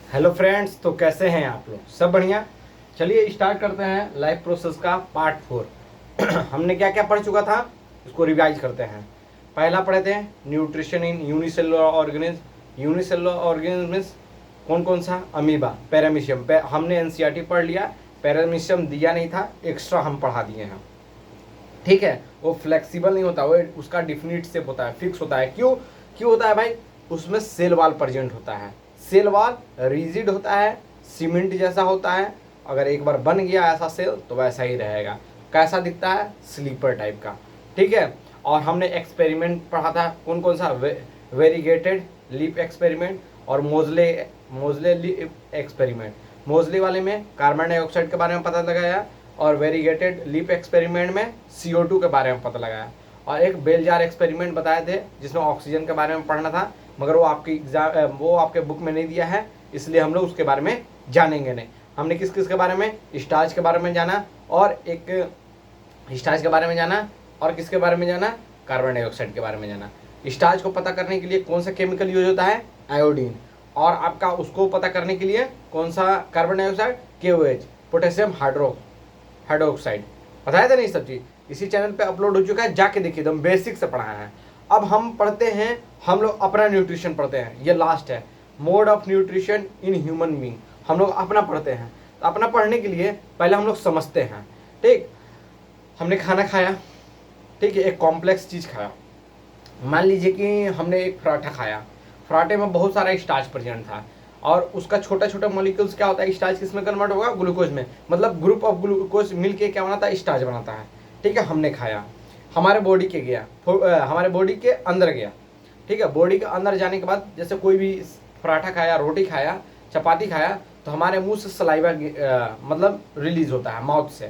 Hello friends, तो कैसे हैं आप लोग? सब बढ़िया। चलिए स्टार्ट करते हैं लाइफ प्रोसेस का पार्ट 4। हमने क्या क्या पढ़ चुका था, इसको रिवाइज करते हैं। पहला पढ़े थे nutrition in unicellular organism. Unicellular organism means कौन कौन सा? Amoeba, paramecium. हमने एनसीईआरटी पढ़ लिया, पैरामीशियम दिया नहीं था, एक्स्ट्रा हम पढ़ा दिए हैं। ठीक है, वो फ्लेक्सिबल नहीं होता, वो उसका डिफिनिट शेप होता है, फिक्स होता है। क्यों क्यों होता है भाई? उसमें सेल वॉल प्रेजेंट होता है। सेल वॉल रिजिड होता है, सीमेंट जैसा होता है। अगर एक बार बन गया ऐसा सेल तो वैसा ही रहेगा। कैसा दिखता है? स्लीपर टाइप का। ठीक है। और हमने एक्सपेरिमेंट पढ़ा था, कौन कौन सा? वेरीगेटेड लीप एक्सपेरिमेंट और मोजले मोजले लीप एक्सपेरिमेंट। मोजले वाले में कार्बन डाइऑक्साइड के बारे में पता लगाया, और वेरीगेटेड लीप एक्सपेरिमेंट में CO2 के बारे में पता लगाया। और एक बेल जार एक्सपेरिमेंट बताए थे जिसमें ऑक्सीजन के बारे में पढ़ना था, मगर वो आपके बुक में नहीं दिया है, इसलिए हम लोग उसके बारे में जानेंगे नहीं। हमने किस किस के बारे में? स्टार्च के बारे में जाना, और एक स्टार्च के बारे में जाना, और किसके बारे में जाना? कार्बन डाइऑक्साइड के बारे में जाना। स्टार्च को पता करने के लिए कौन सा केमिकल यूज होता है? आयोडीन। और आपका उसको पता करने के लिए कौन सा? Carbon dioxide, KOH, potassium hydroxide. बताया था नहीं सब चीज? इसी चैनल पे अपलोड हो चुका है, जाके देखिए, एकदम बेसिक से पढ़ाया है। अब हम पढ़ते हैं, हम लोग अपना न्यूट्रिशन पढ़ते हैं। ये लास्ट है, mode of nutrition in human being. हम लोग अपना पढ़ते हैं। तो अपना पढ़ने के लिए पहले हम लोग समझते हैं। ठीक, हमने खाना खाया, ठीक है, एक कॉम्प्लेक्स चीज खाया। मान लीजिए कि हमने एक पराठा खाया, पराठे में बहुत सारा स्टार्च प्रेजेंट था, और उसका छोटा छोटा मॉलिक्यूल्स क्या होता है? स्टार्च किसमें कन्वर्ट होगा? ग्लूकोज में। मतलब ग्रुप ऑफ ग्लूकोज मिलके क्या बनाता है? स्टार्च बनाता है। ठीक है, हमने खाया, हमारे बॉडी के गया, हमारे बॉडी के अंदर गया। ठीक है, बॉडी के अंदर जाने के बाद जैसे कोई भी पराठा खाया, रोटी खाया, चपाती खाया, तो हमारे मुंह से सलाइवा मतलब रिलीज होता है माउथ से।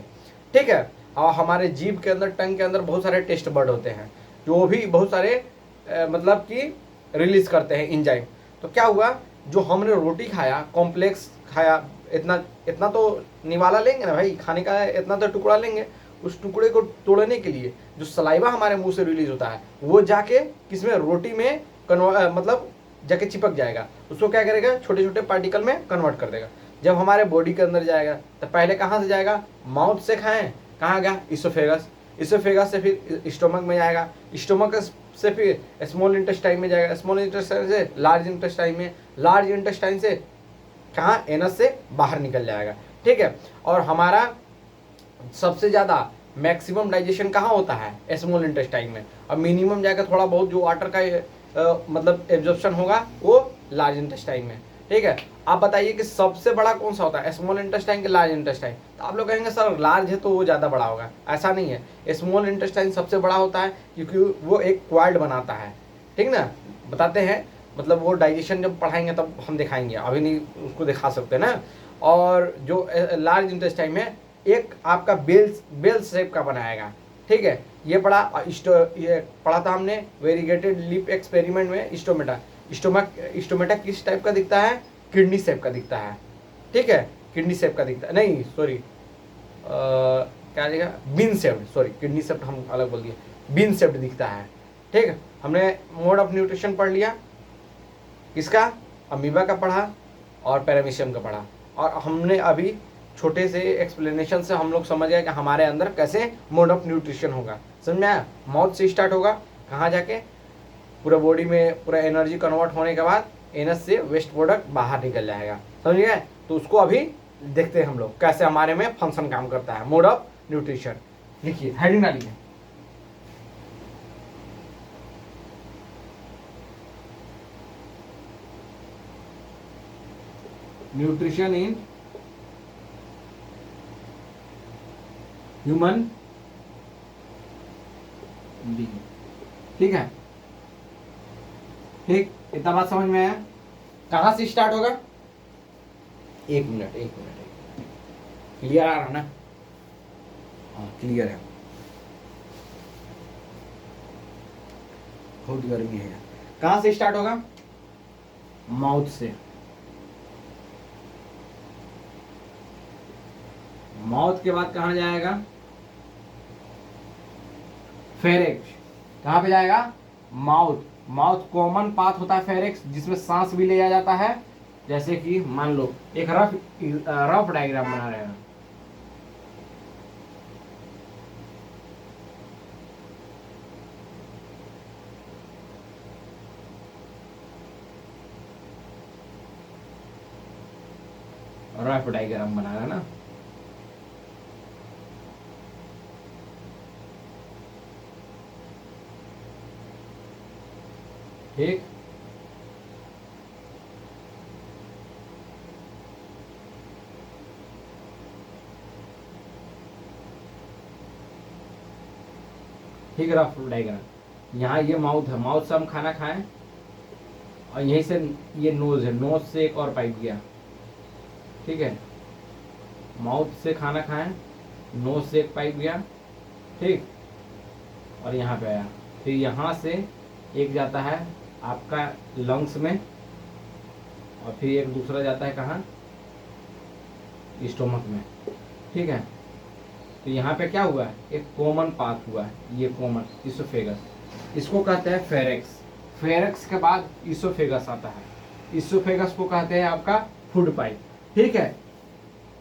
ठीक है, और हमारे जीभ के अंदर, टंग के अंदर बहुत सारे टेस्ट बर्ड होते हैं, जो भी बहुत सारे मतलब कि रिलीज करते हैं एंजाइम। तो क्या हुआ? जो हमने रोटी खाया, कॉम्प्लेक्स खाया, इतना इतना तो निवाला लेंगे ना भाई, खाने का इतना तो टुकड़ा लेंगे। उस टुकड़े को तोड़ने के लिए जो सलाइवा हमारे मुंह से रिलीज होता है, वो जाके किसमें? रोटी में मतलब जाके चिपक जाएगा। उसको क्या करेगा? छोटे छोटे पार्टिकल में कन्वर्ट कर देगा। जब हमारे बॉडी के अंदर जाएगा तो पहले कहाँ से जाएगा? माउथ से खाएं, कहाँ गया? इसोफेगस। इसोफेगस से फिर स्टोमक में जाएगा, स्टोमक से फिर स्मॉल इंटेस्टाइन में जाएगा, स्मॉल इंटेस्टाइन से लार्ज इंटेस्टाइन में, लार्ज इंटेस्टाइन से कहाँ? एनस से बाहर निकल जाएगा। ठीक है, और हमारा सबसे ज़्यादा मैक्सिमम डाइजेशन कहाँ होता है? स्मॉल इंटेस्टाइन में। और मिनिमम जाकर थोड़ा बहुत जो वाटर का मतलब एब्जॉर्प्शन होगा वो लार्ज इंटेस्टाइन में। ठीक है, आप बताइए कि सबसे बड़ा कौन सा होता है? स्मॉल इंटेस्टाइन के लार्ज इंटेस्टाइन? तो आप लोग कहेंगे सर लार्ज है तो वो ज़्यादा बड़ा होगा। ऐसा नहीं है, स्मॉल इंटेस्टाइन सबसे बड़ा होता है, क्योंकि वो एक क्वाड बनाता है। ठीक ना, बताते हैं, मतलब वो डाइजेशन जब पढ़ाएंगे तब हम दिखाएंगे, अभी नहीं उसको दिखा सकते ना। और जो लार्ज इंटेस्टाइन में एक आपका बेल शेप का बनाएगा। ठीक है, ये पढ़ा। ये पढ़ा था हमने वेरीगेटेड लिप एक्सपेरिमेंट में स्टोमेटा। स्टोमेटा किस टाइप का दिखता है? किडनी शेप का दिखता है। ठीक है, किडनी शेप का दिखता है, नहीं सॉरी, क्या दिखा? Bean shaped, sorry, kidney shaped हम अलग बोल दिए, बीन शेप्ड दिखता है। ठीक है, हमने मोड ऑफ न्यूट्रिशन पढ़ लिया, किसका? अमीबा का पढ़ा और पैरामीशियम का पढ़ा। और हमने अभी छोटे से एक्सप्लेनेशन से हम लोग समझ गए कि हमारे अंदर कैसे मोड ऑफ न्यूट्रिशन होगा। समझ में आया? माउथ से स्टार्ट होगा, कहाँ जाके? पूरा बॉडी में पूरा एनर्जी कन्वर्ट होने के बाद एनस से वेस्ट प्रोडक्ट बाहर निकल जाएगा। समझ गए? तो उसको अभी देखते हैं हम लोग कैसे हमारे में फंक्शन काम करता है, मोड ऑफ न्यूट्रिशन। लिखिए, हेडिंग डालिए। Nutrition in human being. ठीक है, ठीक, इतना बात समझ में आया? कहां से स्टार्ट होगा? एक मिनट, क्लियर आ रहा ना? हाँ क्लियर है। बहुत गर्मी है। कहां से स्टार्ट होगा? माउथ से। माउथ के बाद कहां जाएगा? फेरेक्स। कहां पे जाएगा? माउथ। माउथ कॉमन पाथ होता है फेरेक्स, जिसमें सांस भी लिया जाता है जैसे कि मान लो एक रफ रफ डायग्राम बना रहे हैं। रफ डायग्राम बना रहा है ना, ठीक। ठीक, रफ डायग्राम। यहाँ ये माउथ है, माउथ से हम खाना खाएं और यहीं से ये नोज है, नोज से एक और पाइप गया, ठीक है। माउथ से खाना खाएं, नोज से एक पाइप गया, ठीक, और यहाँ पे आया। फिर यहाँ से एक जाता है आपका लंग्स में, और फिर एक दूसरा जाता है कहाँ, स्टोमक में, ठीक है। तो यहाँ पे क्या हुआ है, एक कॉमन पाथ हुआ है, ये कॉमन इसोफेगस, इसको कहते हैं फेरेक्स। फेरेक्स के बाद इसोफेगस आता है, इसोफेगस को कहते हैं आपका फूड पाइप, ठीक है।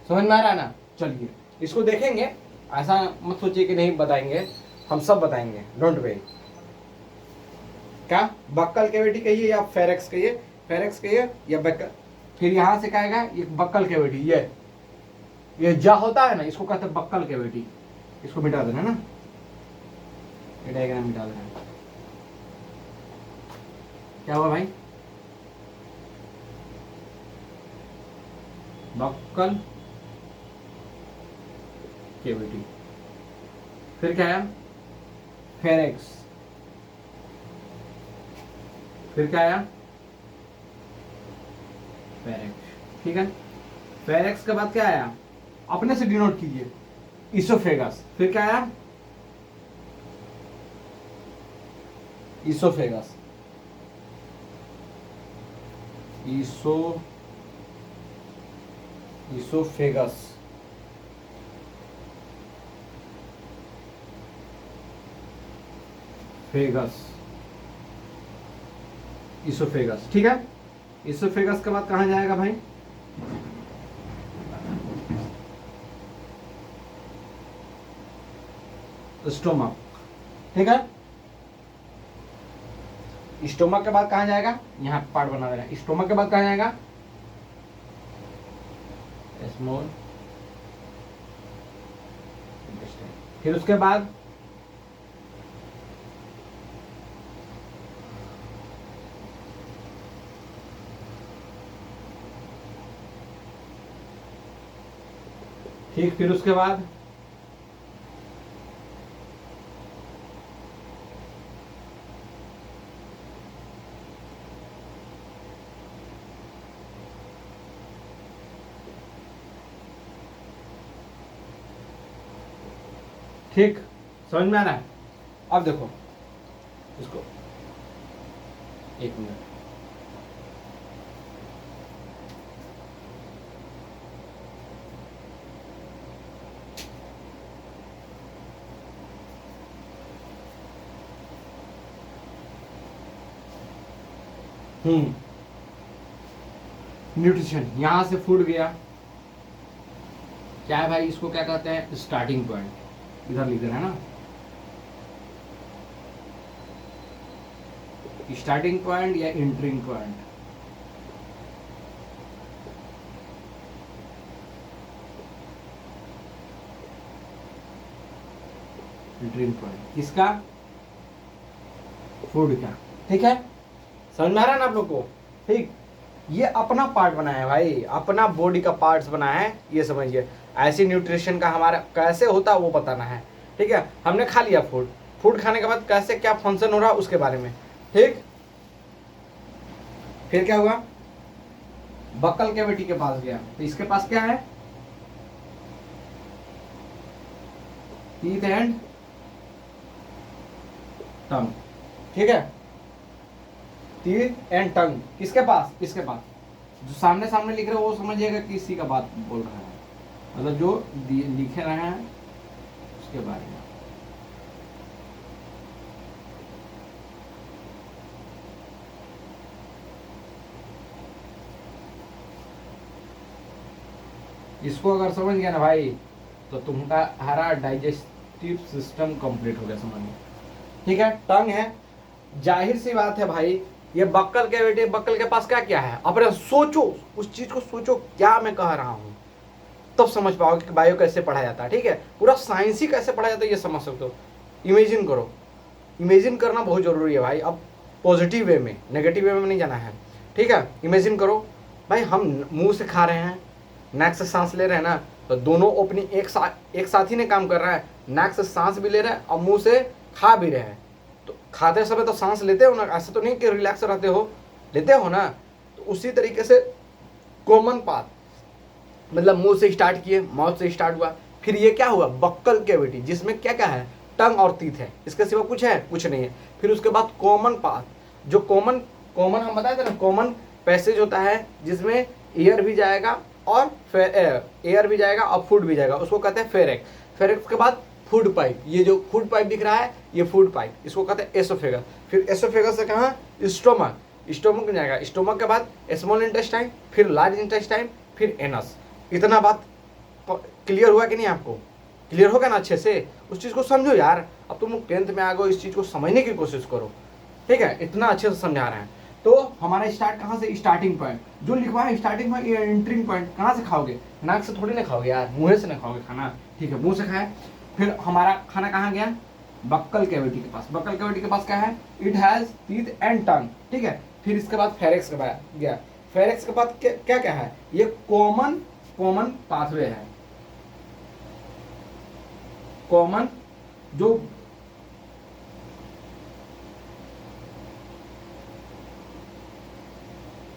समझ में आ रहा है ना। चलिए इसको देखेंगे, ऐसा मत सोचिए कि नहीं बताएंगे, हम सब बताएंगे, डोंट वेरी। क्या बक्कल कैविटी कहिए या फेरेक्स कहिए, फेरेक्स कहिए या बक्कल। फिर यहाँ से क्या आएगा, ये बक्कल कैविटी, ये जा होता है ना, इसको कहते हैं बक्कल कैविटी। इसको मिटा देना ना, ये डायग्राम मिटा देना। क्या हुआ भाई, बक्कल कैविटी। फिर क्या आया, फेरेक्स। फिर क्या आया, फेरेक्स, ठीक है। फेरेक्स के बाद क्या आया, अपने से डिनोट कीजिए, इसोफेगस। फिर क्या आया, इसोफेगस, इसोफेगस, फेगस, इसोफेगस, ठीक है। इसोफेगस के बाद कहां जाएगा भाई, स्टोमक, ठीक है। स्टोमक के बाद कहां जाएगा, यहां पार्ट बना देगा। स्टोमक के बाद कहां जाएगा, स्मॉल इंटेस्टाइन। फिर उसके बाद ठीक, फिर उसके बाद ठीक, समझ में आ रहा है। अब देखो इसको, एक मिनट, न्यूट्रिशन, यहां से फूड गया, क्या है भाई, इसको क्या कहते हैं, स्टार्टिंग पॉइंट। इधर लिख देना है ना, स्टार्टिंग पॉइंट या एंट्रिंग पॉइंट। एंट्रिंग पॉइंट किसका, फूड का, ठीक है। समझ में आ रहा है ना आप लोग को, ठीक। ये अपना पार्ट बनाया है भाई, अपना बॉडी का पार्ट्स बनाया है, ये समझिए। ऐसी न्यूट्रिशन का हमारा कैसे होता है वो बताना है, ठीक है। हमने खा लिया फूड, फूड खाने के बाद कैसे क्या फंक्शन हो रहा है उसके बारे में, ठीक। फिर क्या हुआ, बक्कल कैविटी के पास गया, तो इसके पास क्या है, टीथ एंड टंग, ठीक है। टीथ एंड टंग किसके पास, इसके पास। जो सामने सामने लिख रहे हो वो समझिएगा किसी का बात बोल रहा है, मतलब जो लिखे रहे हैं उसके बारे में। इसको अगर समझ गया ना भाई तो तुम्हारा डाइजेस्टिव सिस्टम कंप्लीट हो गया, समझ में। ठीक है, टंग है, जाहिर सी बात है भाई, ये बक्कल के बेटे, बक्कल के पास क्या क्या है, अपने सोचो, उस चीज को सोचो क्या मैं कह रहा हूं, तब समझ पाओगे कि बायो कैसे पढ़ा जाता है। ठीक है, पूरा साइंस ही कैसे पढ़ा जाता है ये समझ सकते हो। इमेजिन करो, इमेजिन करना बहुत जरूरी है भाई। अब पॉजिटिव वे में, नेगेटिव वे में नहीं जाना है। ठीक है, इमेजिन करो भाई, हम मुंह से खा रहे हैं, नाक से सांस ले रहे हैं ना, तो दोनों ओपनिंग एक साथ ही ने काम कर रहा है। नाक से सांस भी ले रहे हैं और मुंह से खा भी रहे हैं। तो खाते समय तो सांस लेते हो ना, ऐसा तो नहीं कि रिलैक्स रहते हो, लेते हो ना। तो उसी तरीके से कॉमन पाथ, मतलब मुंह से स्टार्ट किए, माउथ से स्टार्ट हुआ, फिर ये क्या हुआ, बक्कल कैविटी, जिसमें क्या क्या है, टंग और टीथ है, इसके सिवा कुछ है, कुछ नहीं है। फिर उसके बाद कॉमन पाथ, जो कॉमन कॉमन हम बताए थे ना, कॉमन पैसेज होता है जिसमें एयर भी जाएगा और एयर भी जाएगा और फूड भी जाएगा, उसको कहते हैं फेरेक्स। फेरेक्स के बाद फूड पाइप, ये जो फूड पाइप दिख रहा है ये फूड पाइप, इसको कहते हैं एसोफेगस। फिर एसोफेगस से कहाँ, स्टोमक, स्टोमक में जाएगा, स्टोमक के बाद स्मॉल इंटेस्टाइन, फिर लार्ज इंटेस्टाइन, फिर एनस। इतना बात क्लियर हुआ कि नहीं आपको, क्लियर होगा ना अच्छे से, उस चीज़ को समझो यार। अब तुम 10th में आ गए, इस चीज़ को समझने की कोशिश करो। ठीक है, इतना अच्छे से समझा रहे हैं। तो हमारा स्टार्ट कहाँ से, स्टार्टिंग पॉइंट जो लिखवा है स्टार्टिंग पॉइंट, ये एंट्रिंग पॉइंट कहाँ से खाओगे, नाक से थोड़ी ना खाओगे यार, मुंह से ना खाओगे खाना। ठीक है, मुंह से खाए। फिर हमारा खाना कहाँ गया, बक्कल कैविटी के पास। बक्कल कैविटी के पास क्या है, it has teeth and tongue. ठीक है, फिर इसके बाद फेरेक्स के बाद गया। फेरेक्स के बाद क्या क्या है, ये कॉमन पाथवे है, कॉमन जो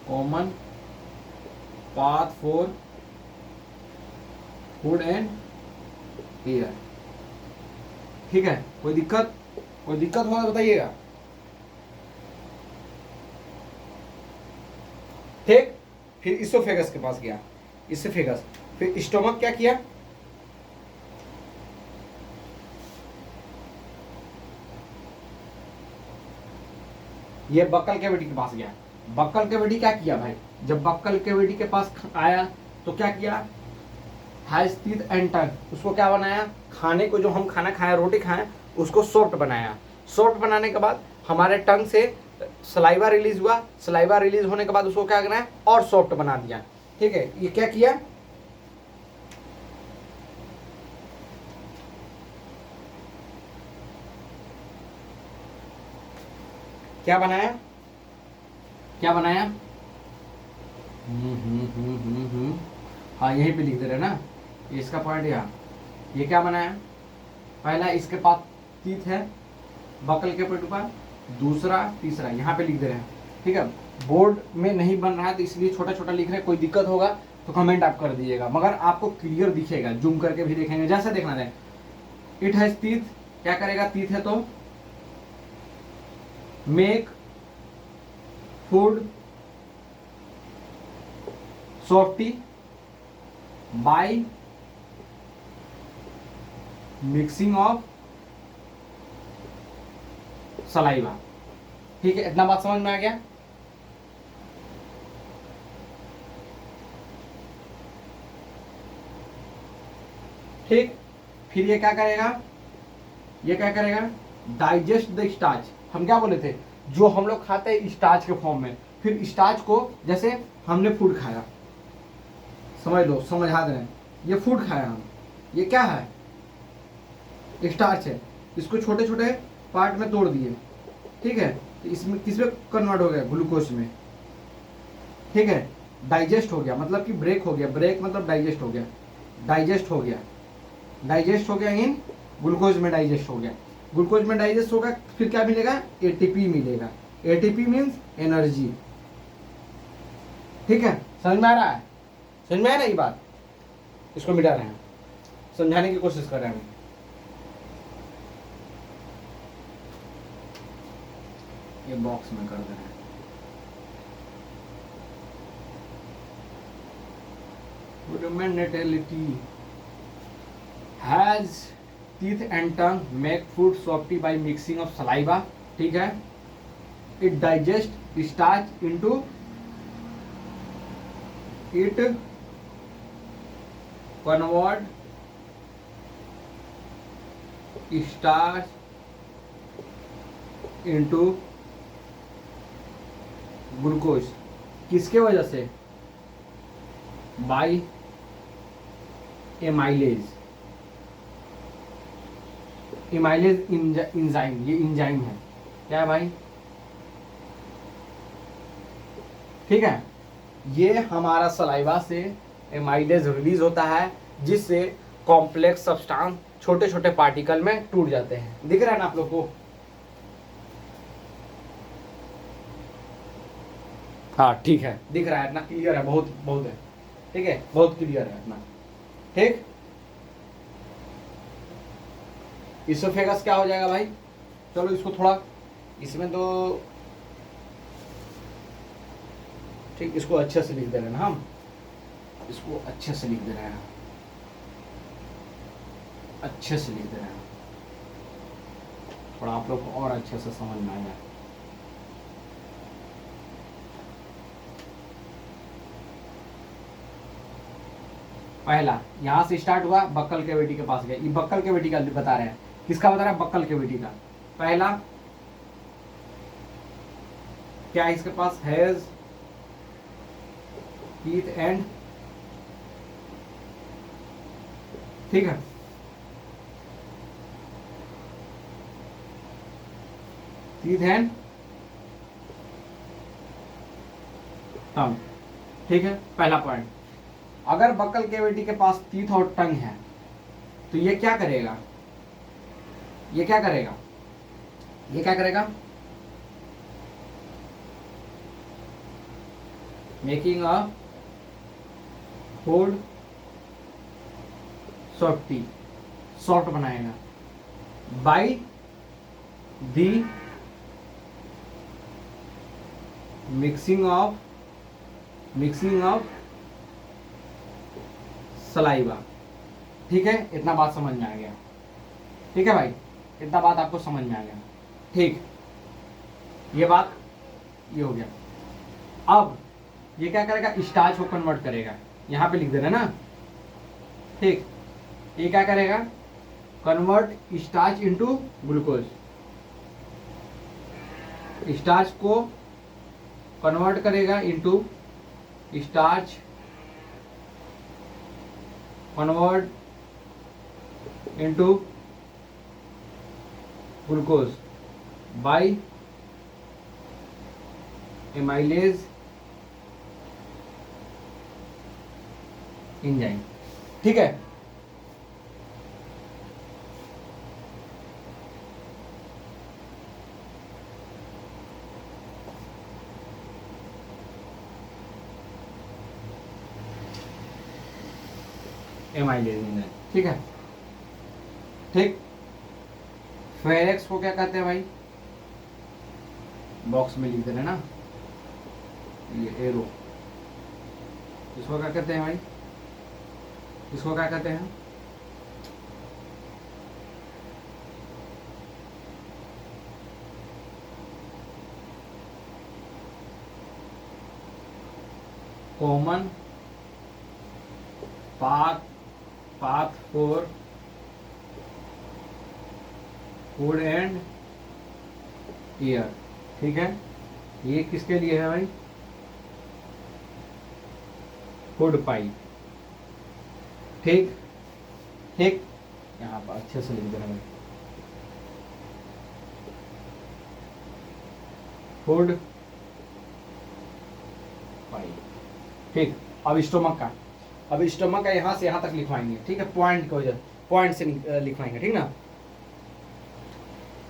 common path for food and air. ठीक है, कोई दिक्कत हो तो बताइएगा। ठीक, फिर इसोफेगस के पास गया, इसोफेगस। फिर स्टोमक क्या किया, ये बक्कल कैविटी के पास गया। बक्कल कैविटी क्या किया भाई, जब बक्कल कैविटी के पास आया तो क्या किया, हैज टीथ एंड टंग, उसको क्या बनाया, खाने को, जो हम खाना खाएं, रोटी खाएं, उसको सॉफ्ट बनाया। सॉफ्ट बनाने के बाद हमारे टंग से सलाइवा रिलीज हुआ, सलाइवा रिलीज होने के बाद उसको क्या करना है, और सॉफ्ट बना दिया। ठीक है, ये क्या किया, क्या बनाया, क्या बनाया, हाँ यहीं पे लिख दे रहे ना, ये इसका पॉइंट यहाँ, ये क्या बनाया, पहला इसके पास टीथ है बकल के पेट पर, दूसरा तीसरा यहाँ पे लिख दे रहे हैं। ठीक है, बोर्ड में नहीं बन रहा है तो इसलिए छोटा छोटा लिख रहे हैं, कोई दिक्कत होगा तो कमेंट आप कर दीजिएगा, मगर आपको क्लियर दिखेगा, जूम करके भी देखेंगे, जैसे देखना है। इट हैज टीथ, क्या करेगा, टीथ है तो make food softy by mixing of saliva. ठीक है, इतना बात समझ में आ गया। ठीक, फिर ये क्या करेगा, ये क्या करेगा, डाइजेस्ट द स्टार्च। हम क्या बोले थे, जो हम लोग खाते हैं स्टार्च के फॉर्म में, फिर स्टार्च को, जैसे हमने फूड खाया, समझ लो, समझा दे रहे हैं, ये फूड खाया हम, ये क्या है, स्टार्च है, इसको छोटे छोटे पार्ट में तोड़ दिए। ठीक है, तो इसमें किसमें कन्वर्ट हो गया, ग्लूकोज में। ठीक है, डाइजेस्ट हो गया, मतलब कि ब्रेक हो गया, ब्रेक मतलब डाइजेस्ट हो गया, डाइजेस्ट हो गया, डाइजेस्ट हो गया इन ग्लूकोज में, डाइजेस्ट हो गया, ग्लूकोज में डाइजेस्ट होगा, फिर क्या मिलेगा, एटीपी मिलेगा। ATP means energy. ठीक है, समझ में आ रहा है, समझ में आ रहा है ये बात, इसको मिटा रहे हैं, समझाने की कोशिश कर रहे हैं हम। ये बॉक्स में कर दे रहे हैं। Rudimentality has teeth and tongue, make food softy by mixing of saliva. ठीक है, it digest starch into it convert starch into glucose, किसके वजह से? By amylase. एमाइलेज इंजाइम, ये इंजाइम है, क्या है भाई? ठीक है, ये हमारा सलाइवा से एमाइलेज रिलीज होता है, जिससे कॉम्प्लेक्स सब्सटेंस छोटे छोटे पार्टिकल में टूट जाते हैं। दिख रहा है ना आप लोग को? हाँ ठीक है, दिख रहा है, इतना क्लियर है, बहुत बहुत है, ठीक है, बहुत क्लियर है इतना। ठीक, इसोफेगस क्या हो जाएगा भाई? चलो इसको थोड़ा, इसमें तो ठीक, इसको अच्छे से लिख दे रहे हैं हम, इसको अच्छे से लिख दे रहे हैं, अच्छे से लिख दे रहे हैं, थोड़ा आप लोग को और अच्छे से समझ में आएगा। पहला यहां से स्टार्ट हुआ, बक्कल कैविटी के पास गए, ये बक्कल कैविटी का बता रहे हैं, किसका बता रहा है? बक्कल कैविटी का। पहला क्या है इसके पास? हैज टीथ एंड, ठीक है, टीथ एंड टंग, ठीक है, पहला पॉइंट। अगर बक्कल कैविटी के पास टीथ और टंग है तो ये क्या करेगा? ये क्या करेगा? ये क्या करेगा? Making a food softy, soft बनाएगा by the mixing of saliva. ठीक है, इतना बात समझ में आ गया? ठीक है भाई, इतना बात आपको समझ में आ गया? ठीक, ये बात ये हो गया। अब ये क्या करेगा? स्टार्च को कन्वर्ट करेगा, यहां पे लिख दे रहे ना, ठीक, ये क्या करेगा? Convert starch into glucose, starch को कन्वर्ट करेगा into starch, convert into glucose by amylase enzyme. ठीक है, एमाइलेज एंजाइम, ठीक है, ठीक। फेरेक्स को क्या कहते हैं भाई? बॉक्स में लिख दे रहे ना, ये एरो, इसको क्या कहते हैं भाई? इसको क्या कहते हैं? Common path for food and air. ठीक है, ये किसके लिए है भाई? Food pipe. ठीक ठीक, यहाँ पर अच्छे से लिख देना भाई, फूड पाइप। ठीक, अब स्टोमक का, अब स्टोमक का यहाँ से यहाँ तक लिखवाएंगे, ठीक है, पॉइंट की वजह, पॉइंट से लिखवाएंगे, ठीक ना।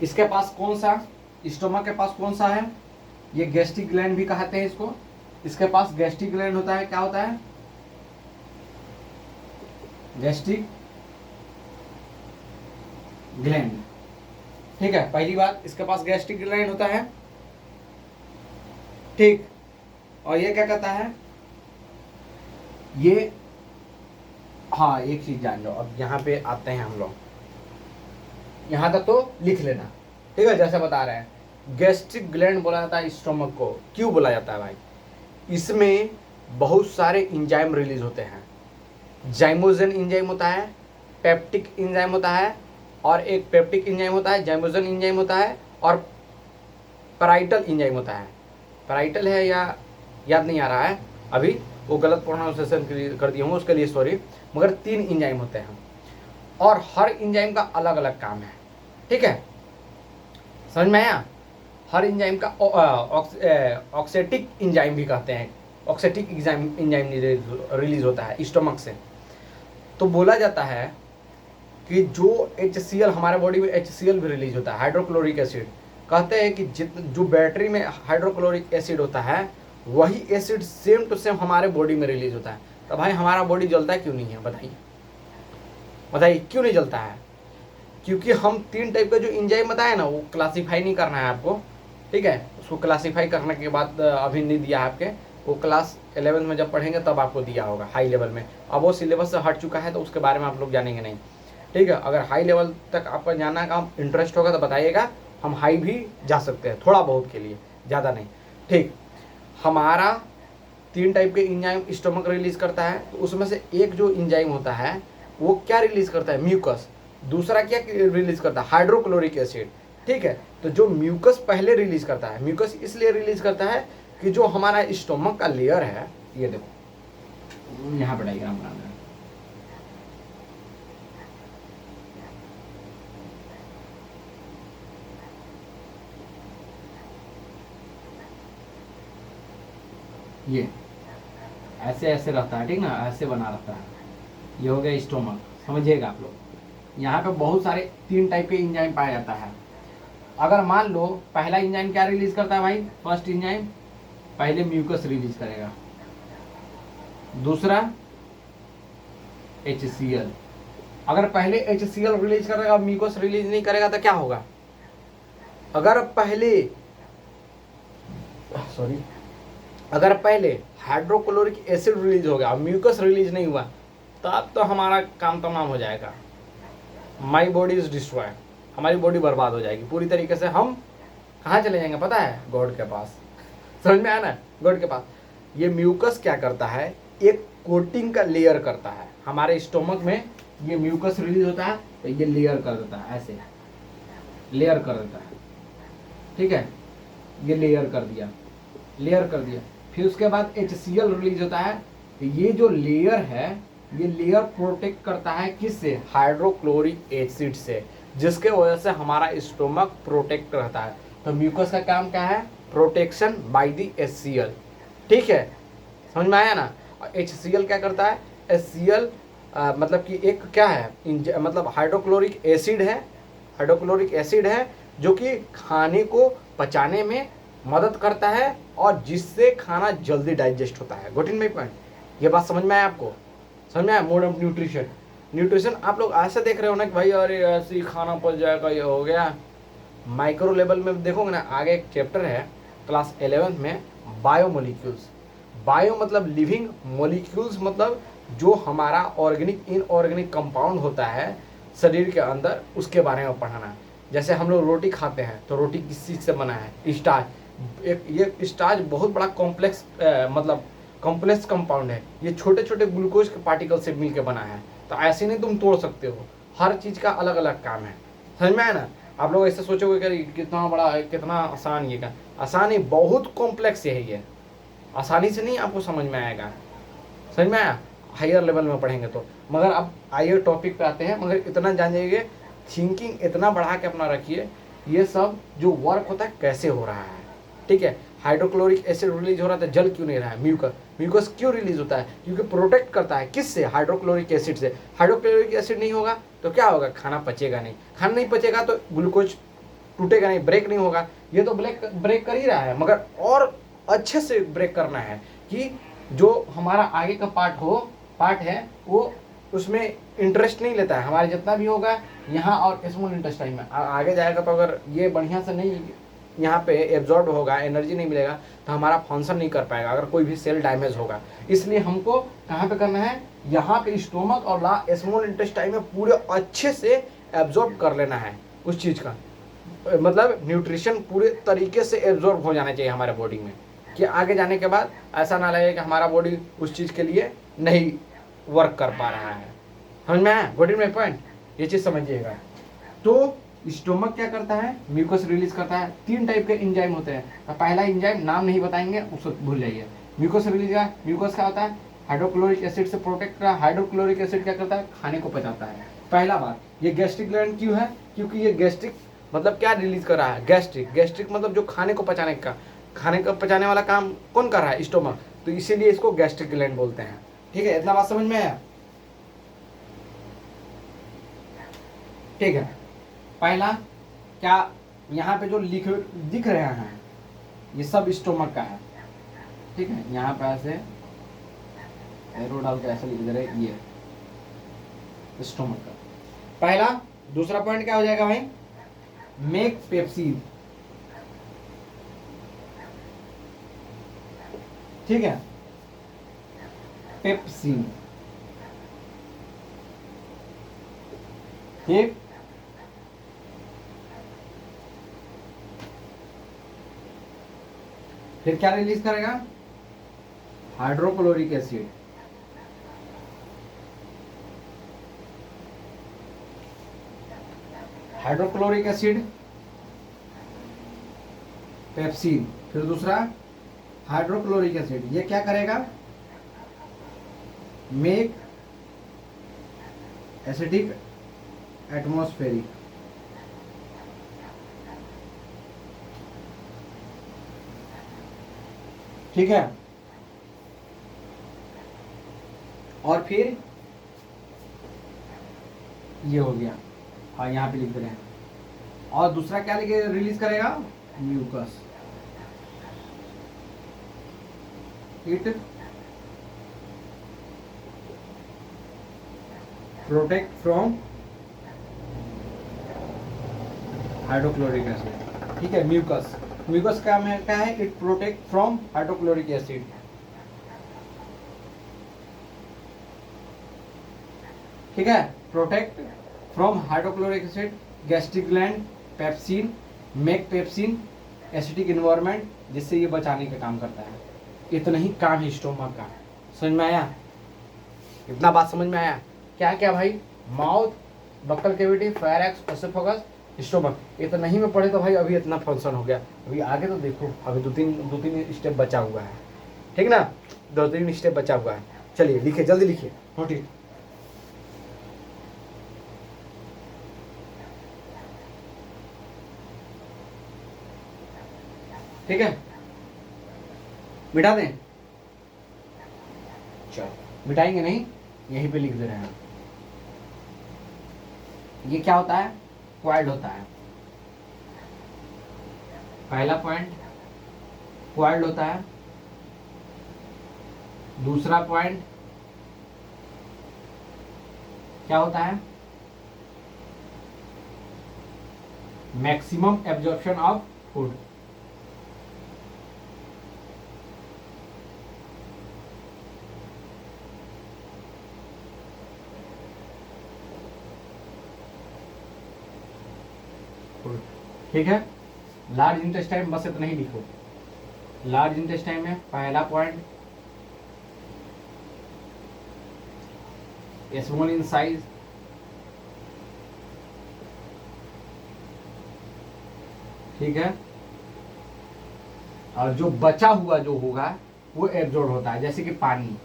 इसके पास कौन सा, स्टोमक के पास कौन सा है? ये गैस्ट्रिक ग्लैंड भी कहते हैं इसको। इसके पास गैस्ट्रिक ग्लैंड होता है, क्या होता है? Gastric gland. ठीक है, पहली बात, इसके पास गैस्ट्रिक ग्लैंड होता है, ठीक। और ये क्या कहता है? ये, हाँ एक चीज जान लो, अब यहाँ पे आते हैं हम लोग, यहाँ तक तो लिख लेना, ठीक है। जैसे बता रहे हैं, गैस्ट्रिक ग्लैंड बोला जाता है स्टोमक को। क्यों बोला जाता है भाई? इसमें बहुत सारे एंजाइम रिलीज होते हैं, जाइमोजन एंजाइम होता है, पेप्टिक एंजाइम होता है, और एक पेप्टिक एंजाइम होता है, जाइमोजन एंजाइम होता है, और पैराइटल एंजाइम होता है। पैराइटल है या याद नहीं आ रहा है अभी, वो गलत प्रोनाउंसिएशन कर दिया हूँ, उसके लिए सॉरी। मगर 3 एंजाइम होते हैं और हर एंजाइम का अलग अलग काम है। ठीक है, समझ में आया? हर एंजाइम का ऑक्सेटिक एंजाइम भी कहते हैं, ऑक्सेटिक एंजाइम रिलीज होता है स्टोमक से। तो बोला जाता है कि जो HCl हमारे बॉडी में HCl भी रिलीज होता है, हाइड्रोक्लोरिक एसिड। कहते हैं कि जो बैटरी में हाइड्रोक्लोरिक एसिड होता है वही एसिड सेम टू सेम हमारे बॉडी में रिलीज होता है। तो भाई हमारा बॉडी जलता है क्यों नहीं है? बताइए बताइए क्यों नहीं जलता है? क्योंकि हम 3 टाइप का जो एंजाइम बताया ना, वो क्लासीफाई नहीं करना है आपको। ठीक है, उसको क्लासीफाई करने के बाद अभी नहीं दिया है आपके, वो क्लास 11 में जब पढ़ेंगे तब आपको दिया होगा हाई लेवल में। अब वो सिलेबस से हट चुका है तो उसके बारे में आप लोग जानेंगे नहीं। ठीक है, अगर हाई लेवल तक आपका जानना का इंटरेस्ट होगा तो बताइएगा, हम हाई भी जा सकते हैं थोड़ा बहुत के लिए, ज़्यादा नहीं। ठीक, हमारा 3 टाइप के एंजाइम स्टोमक रिलीज करता है। तो उसमें से एक जो एंजाइम होता है वो क्या रिलीज करता है? म्यूकस। दूसरा क्या रिलीज करता है? Hydrochloric acid. ठीक है, तो जो म्यूकस पहले रिलीज करता है, म्यूकस इसलिए रिलीज करता है कि जो हमारा स्टोमक का लेयर है, ये देखो यहाँ पर डायग्राम बनाना है, ये ऐसे ऐसे रहता है। ठीक ना, ऐसे बना रहता है। ये हो गया स्टोमक, समझिएगा आप लोग। यहाँ पे बहुत सारे 3 टाइप के एंजाइम पाया जाता है। अगर मान लो पहला एंजाइम क्या रिलीज करता है भाई? फर्स्ट एंजाइम पहले म्यूकस रिलीज करेगा, दूसरा HCl। अगर पहले HCl रिलीज करेगा, म्यूकस रिलीज नहीं करेगा तो क्या होगा? अगर पहले हाइड्रोक्लोरिक एसिड रिलीज हो गया, म्यूकस रिलीज नहीं हुआ, तब तो हमारा काम तमाम हो जाएगा। माई बॉडी इज डिस्ट्रॉय, हमारी बॉडी बर्बाद हो जाएगी पूरी तरीके से। हम कहाँ चले जाएंगे पता है? गॉड के पास। समझ में आया ना? गॉड के पास। ये म्यूकस क्या करता है? एक कोटिंग का लेयर करता है हमारे स्टोमक में। ये म्यूकस रिलीज होता है तो ये लेयर कर देता है, ऐसे लेयर कर देता है। ठीक है, ये लेयर कर दिया। फिर उसके बाद HCl रिलीज होता है। ये जो लेयर है, ये लेयर प्रोटेक्ट करता है किससे? हाइड्रोक्लोरिक एसिड से, जिसके वजह से हमारा स्टोमक प्रोटेक्ट रहता है। तो म्यूकस का काम क्या है? Protection by the HCl। ठीक है, समझ में आया ना? और HCl क्या करता है? HCl मतलब कि एक क्या है? मतलब हाइड्रोक्लोरिक एसिड है जो कि खाने को पचाने में मदद करता है और जिससे खाना जल्दी डाइजेस्ट होता है। गोट इन माय पॉइंट? ये बात समझ में आया आपको? समझ में आया? मोड ऑफ न्यूट्रिशन आप लोग ऐसा देख रहे हो ना कि भाई अरे ऐसे ही खाना पच जाएगा, ये हो गया। माइक्रो लेवल में देखोगे ना, आगे एक चैप्टर है क्लास 11 में, बायोमोलिक्यूल्स। बायो मतलब लिविंग, मोलिक्यूल्स मतलब जो हमारा ऑर्गेनिक इनऑर्गेनिक कंपाउंड होता है शरीर के अंदर, उसके बारे में पढ़ाना। जैसे हम लोग रोटी खाते हैं तो रोटी किस चीज़ से बना है? स्टार्च। ये स्टार्च बहुत बड़ा कॉम्प्लेक्स कंपाउंड है। ये छोटे छोटे ग्लूकोज के पार्टिकल से मिलकर बना है। तो ऐसे नहीं तुम तोड़ सकते हो, हर चीज़ का अलग अलग काम है। समझ में आया ना? आप लोग ऐसे सोचोगे कि कितना बड़ा है, कितना आसान ये का? आसान ही, बहुत कॉम्प्लेक्स है ये, आसानी से नहीं आपको समझ में आएगा। समझ में आया? हायर लेवल में पढ़ेंगे तो। मगर अब आइए टॉपिक पे आते हैं। मगर इतना जानिए, थिंकिंग इतना बढ़ा के अपना रखिए, ये सब जो वर्क होता है कैसे हो रहा है। ठीक है, हाइड्रोक्लोरिक एसिड रिलीज हो रहा था, जल क्यों नहीं रहा है? म्यूकस क्यों रिलीज होता है? क्योंकि प्रोटेक्ट करता है किससे? हाइड्रोक्लोरिक एसिड से। हाइड्रोक्लोरिक एसिड नहीं होगा तो क्या होगा? खाना पचेगा नहीं। खाना नहीं पचेगा तो ग्लूकोज टूटेगा नहीं, ब्रेक नहीं होगा। ये तो ब्रेक कर ही रहा है, मगर और अच्छे से ब्रेक करना है कि जो हमारा आगे का पार्ट है वो उसमें इंटरेस्ट नहीं लेता है। हमारे जितना भी होगा यहाँ और स्मॉल इंटेस्टाइन में आगे जाएगा, तो अगर ये बढ़िया से नहीं यहाँ पे एब्जॉर्ब होगा, एनर्जी नहीं मिलेगा, तो हमारा फंक्शन नहीं कर पाएगा, अगर कोई भी सेल डैमेज होगा। इसलिए हमको कहाँ पे करना है? यहाँ पे स्टोमक और स्मॉल इंटेस्टाइन में पूरे अच्छे से एब्जॉर्ब कर लेना है उस चीज़ का। मतलब न्यूट्रिशन पूरे तरीके से एब्जॉर्ब हो जाना चाहिए हमारे बॉडी में, कि आगे जाने के बाद ऐसा ना लगे कि हमारा बॉडी उस चीज़ के लिए नहीं वर्क कर पा रहा है। समझ में आया? Got it my point? ये चीज समझिएगा। तो स्टोमक क्या करता है? म्यूकस रिलीज करता है। 3 टाइप के एंजाइम होते हैं। तो पहला एंजाइम नाम नहीं बताएंगे, उसको भूल जाइए। म्यूकस रिलीज का म्यूकस क्या होता है? हाइड्रोक्लोरिक एसिड से प्रोटेक्ट करा। हाइड्रोक्लोरिक एसिड क्या करता है? खाने को पचाता है। पहला बात, ये गैस्ट्रिक ग्लैंड क्यों है? क्योंकि ये गैस्ट्रिक मतलब क्या रिलीज कर रहा है? गैस्ट्रिक। गैस्ट्रिक मतलब जो खाने को पचाने का, खाने को पचाने वाला काम कौन कर रहा है? स्टोमक। तो इसीलिए इसको गैस्ट्रिक ग्लैंड बोलते हैं। ठीक है, इतना बात समझ में आया? ठीक है, पहला क्या, यहाँ पे जो लिक्विड दिख रहे हैं ये सब स्टोमक का है। ठीक है, यहाँ पे ऐसे एरो डाल के ऐसे लिख दे रहे, ये स्टोमक का पहला। दूसरा पॉइंट क्या हो जाएगा भाई? Make pepsin. ठीक है, पेप्सिन। ठीक, फिर क्या रिलीज करेगा? Hydrochloric acid. Hydrochloric acid, pepsin. फिर दूसरा हाइड्रोक्लोरिक एसिड, ये क्या करेगा? Make acidic atmospheric. ठीक है, और फिर ये हो गया, हाँ यहाँ पे लिख दे रहे हैं। और दूसरा क्या लिखे रिलीज करेगा? Mucus. It protect from hydrochloric acid. ठीक है, म्यूकस। म्यूकस का में क्या है? It protect from hydrochloric acid. ठीक है, protect from hydrochloric acid, gastric gland, pepsin, make pepsin, acidic environment, जिससे ये बचाने का काम करता है। इतना ही काम है स्टोमक का। समझ में आया? इतना बात समझ में आया? क्या क्या भाई? Mouth, buccal cavity, pharynx, oesophagus, stomach. इतना ही में पढ़े तो भाई अभी इतना फंक्शन हो गया। अभी आगे तो देखो, अभी दो तीन स्टेप बचा हुआ है। ठीक ना, 2-3 स्टेप बचा हुआ है। चलिए लिखिए, जल्दी लिखिए, नोटिए। ठीक है, मिटा दें? चलो, मिटाएंगे नहीं, यहीं पे लिख दे रहे हैं। ये क्या होता है? क्वाइड होता है। पहला पॉइंट क्वाइड होता है। दूसरा पॉइंट क्या होता है? Maximum absorption of food. ठीक है, लार्ज इंटेस्टाइन बस इतना ही लिखो। लार्ज इंटेस्टाइन में पहला पॉइंट स्मॉल इन साइज, ठीक है, और जो बचा हुआ जो होगा वो एब्जॉर्ब होता है, जैसे कि पानी।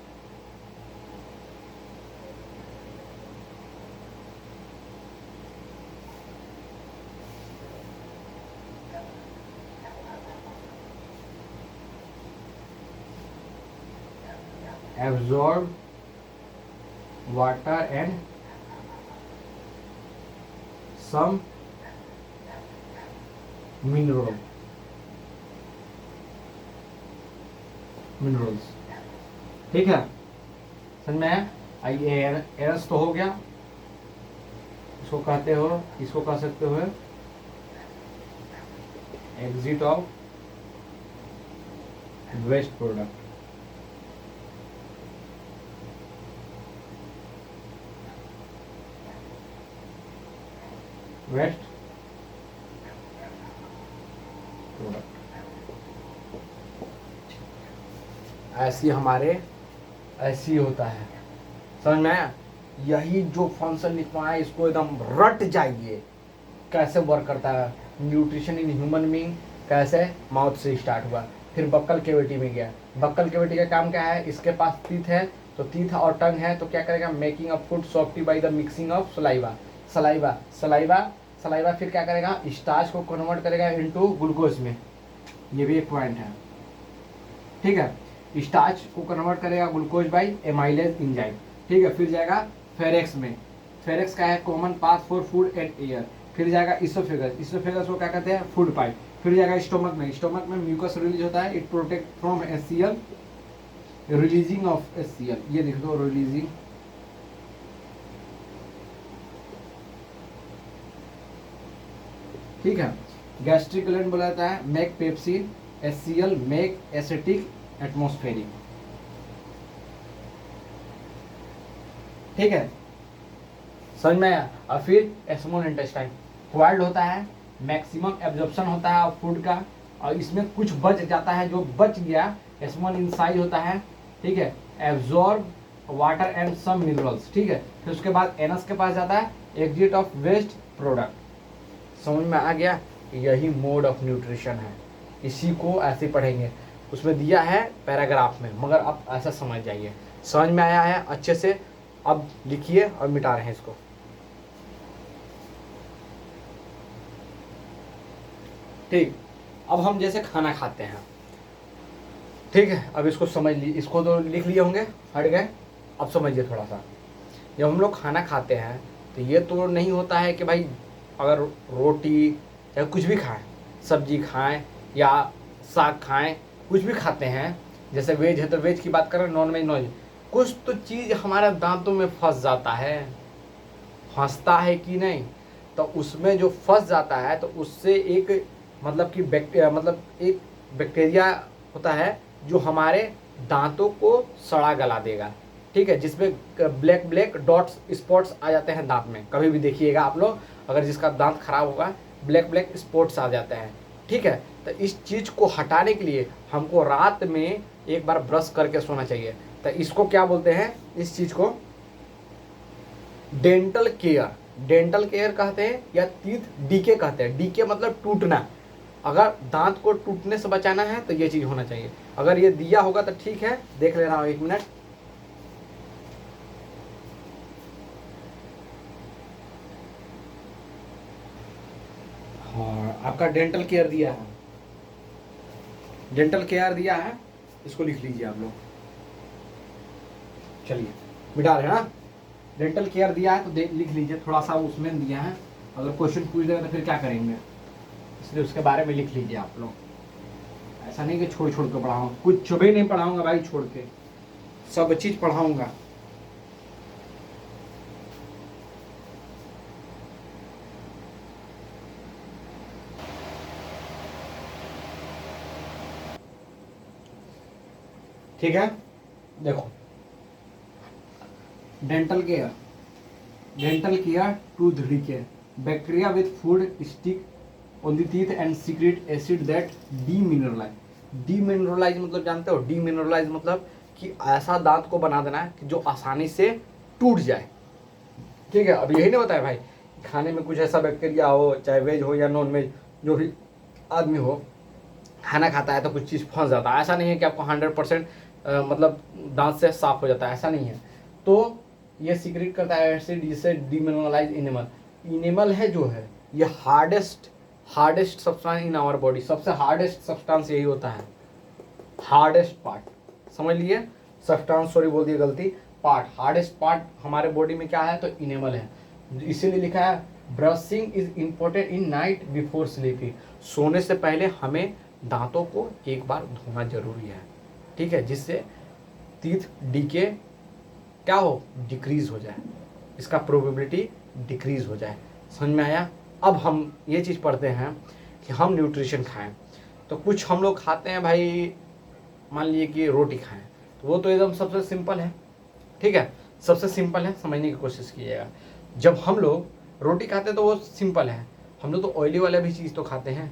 absorb water and some minerals। ठीक है, समझ में आया? आइए, एरस तो हो गया, इसको कहते हो, इसको कह सकते हो exit of waste product. Waste product ऐसी हमारे ऐसी होता है। समझ में आया? यही जो फंक्शन लिखवाया है इसको एकदम रट जाइए, कैसे वर्क करता है। न्यूट्रिशन इन ह्यूमन बीइंग कैसे, माउथ से स्टार्ट हुआ, फिर बक्कल केविटी में गया। बक्कल केविटी का काम क्या है, इसके पास टीथ है, तो टीथ और टंग है, तो क्या करेगा, making a food softy by the mixing of saliva. Saliva saliva saliva फिर क्या करेगा, स्टार्च को कन्वर्ट करेगा इनटू ग्लूकोज में, ये भी एक पॉइंट है, ठीक है। स्टार्च को कन्वर्ट करेगा ग्लूकोज बाय एमाइलेज एंजाइम, ठीक है। फिर जाएगा फेरेक्स में, फेरेक्स का है common path for food and air. फिर जाएगा इसोफेगस, इसोफेगस को क्या कहते हैं, फूड पाइप। फिर जाएगा स्टोमक में, स्टोमक में म्यूकस रिलीज होता है, it protect from HCL, releasing of HCL, ये लिख दो रिलीजिंग, ठीक है। गैस्ट्रिक ग्लैंड बोला जाता है make pepsin, HCL make acetic atmospheric, ठीक है, समझ में आया। और फिर स्मॉल इंटेस्टाइन क्वाइल्ड होता है, मैक्सिमम एब्जॉर्प्शन होता है फूड का, और इसमें कुछ बच जाता है, जो बच गया स्मॉल इन साइज होता है, ठीक है, absorb water and some minerals, ठीक है। फिर उसके बाद एनस के पास जाता है, एग्जिट ऑफ वेस्ट प्रोडक्ट। समझ में आ गया? यही मोड ऑफ न्यूट्रिशन है, इसी को ऐसे पढ़ेंगे, उसमें दिया है पैराग्राफ में, मगर आप ऐसा समझ जाइए। समझ में आया है अच्छे से? अब लिखिए और मिटा रहे हैं इसको। ठीक, अब हम जैसे खाना खाते हैं, ठीक है, अब इसको समझ ली, इसको तो लिख लिए होंगे, हट गए, अब समझिए थोड़ा सा। जब हम लोग खाना खाते हैं तो ये तो नहीं होता है कि भाई अगर रोटी या कुछ भी खाएं, सब्जी खाएं या साग खाएं, कुछ भी खाते हैं, जैसे वेज है तो वेज की बात करें, नॉन वेज नॉन वेज, कुछ तो चीज़ हमारे दांतों में फंस जाता है, फंसता है कि नहीं, तो उसमें जो फंस जाता है तो उससे एक मतलब कि एक बैक्टीरिया होता है जो हमारे दांतों को सड़ा गला देगा, ठीक है, जिसमें ब्लैक ब्लैक डॉट्स स्पॉट्स आ जाते हैं दांत में। कभी भी देखिएगा आप लोग, अगर जिसका दांत खराब होगा ब्लैक ब्लैक स्पॉट्स आ जाते हैं, ठीक है। तो इस चीज़ को हटाने के लिए हमको रात में एक बार ब्रश करके सोना चाहिए। तो इसको क्या बोलते हैं, इस चीज़ को डेंटल केयर, डेंटल केयर कहते हैं या टीथ डीके कहते हैं। डीके मतलब टूटना, अगर दांत को टूटने से बचाना है तो ये चीज़ होना चाहिए। अगर ये दिया होगा तो ठीक है, देख ले रहा हूँ, एक मिनट। हाँ, आपका डेंटल केयर दिया है, डेंटल केयर दिया है, इसको लिख लीजिए आप लोग। चलिए मिटा रहे हैं ना, डेंटल केयर दिया है तो लिख लीजिए, थोड़ा सा उसमें दिया है, अगर क्वेश्चन पूछ देगा तो फिर क्या करेंगे, इसलिए उसके बारे में लिख लीजिए आप लोग। ऐसा नहीं कि छोड़ छोड़ के पढ़ाऊँ, कुछ भी नहीं पढ़ाऊँगा भाई, छोड़ के सब चीज़ पढ़ाऊँगा। ठीक है, देखो dental care, dental care tooth decay, bacteria with food stick on the teeth and secret acid that demineralise. Demineralise मतलब जानते हो, डीमिनरलाइज मतलब कि ऐसा दांत को बना देना है कि जो आसानी से टूट जाए, ठीक है। अब यही नहीं होता है भाई, खाने में कुछ ऐसा बैक्टीरिया हो, चाहे वेज हो या नॉन वेज, जो भी आदमी हो खाना खाता है तो कुछ चीज़ फंस जाता है। ऐसा नहीं है कि आपको 100% मतलब दांत से साफ हो जाता है, ऐसा नहीं है। तो ये सीक्रेट करता है एसिड, जिससे डीमिनरलाइज इनेमल, इनेमल है जो है ये hardest substance in our body, सबसे हार्डेस्ट सब्सटेंस यही होता है, हार्डेस्ट पार्ट, समझ लिए, सब्सटेंस सॉरी बोल दिया गलती, पार्ट, हार्डेस्ट पार्ट हमारे बॉडी में क्या है तो इनेमल है। इसीलिए लिखा है brushing is important in night before sleeping, सोने से पहले हमें दांतों को एक बार धोना जरूरी है, ठीक है, जिससे टीथ डीके क्या हो, डिक्रीज हो जाए, इसका प्रोबेबिलिटी डिक्रीज हो जाए। समझ में आया? अब हम ये चीज़ पढ़ते हैं कि हम न्यूट्रिशन खाएं, तो कुछ हम लोग खाते हैं भाई, मान लीजिए कि रोटी खाएं, तो वो तो एकदम सबसे सिंपल है, ठीक है, सबसे सिंपल है, समझने की कोशिश कीजिएगा। जब हम लोग रोटी खाते हैं तो वो सिंपल है, हम लोग तो ऑयली वाला भी चीज़ तो खाते हैं,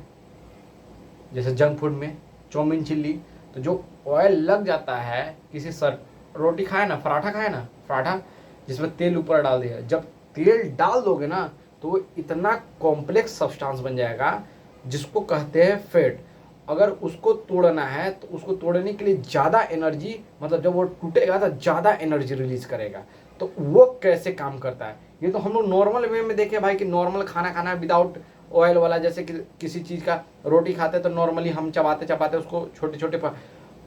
जैसे जंक फूड में चाउमीन चिल्ली, तो जो ऑयल लग जाता है किसी सर, रोटी खाए ना, पराठा खाए ना, पराठा जिसमें तेल ऊपर डाल दिया, जब तेल डाल दोगे ना तो वो इतना कॉम्प्लेक्स सब्सटेंस बन जाएगा जिसको कहते हैं फैट। अगर उसको तोड़ना है तो उसको तोड़ने के लिए ज़्यादा एनर्जी, मतलब जब वो टूटेगा तो ज़्यादा एनर्जी रिलीज करेगा। तो वो कैसे काम करता है, ये तो हम लोग नॉर्मल वे में देखे भाई कि नॉर्मल खाना खाना है विदाउट ऑयल वाला, जैसे कि किसी चीज़ का रोटी खाते हैं तो नॉर्मली हम चबाते चबाते उसको छोटे छोटे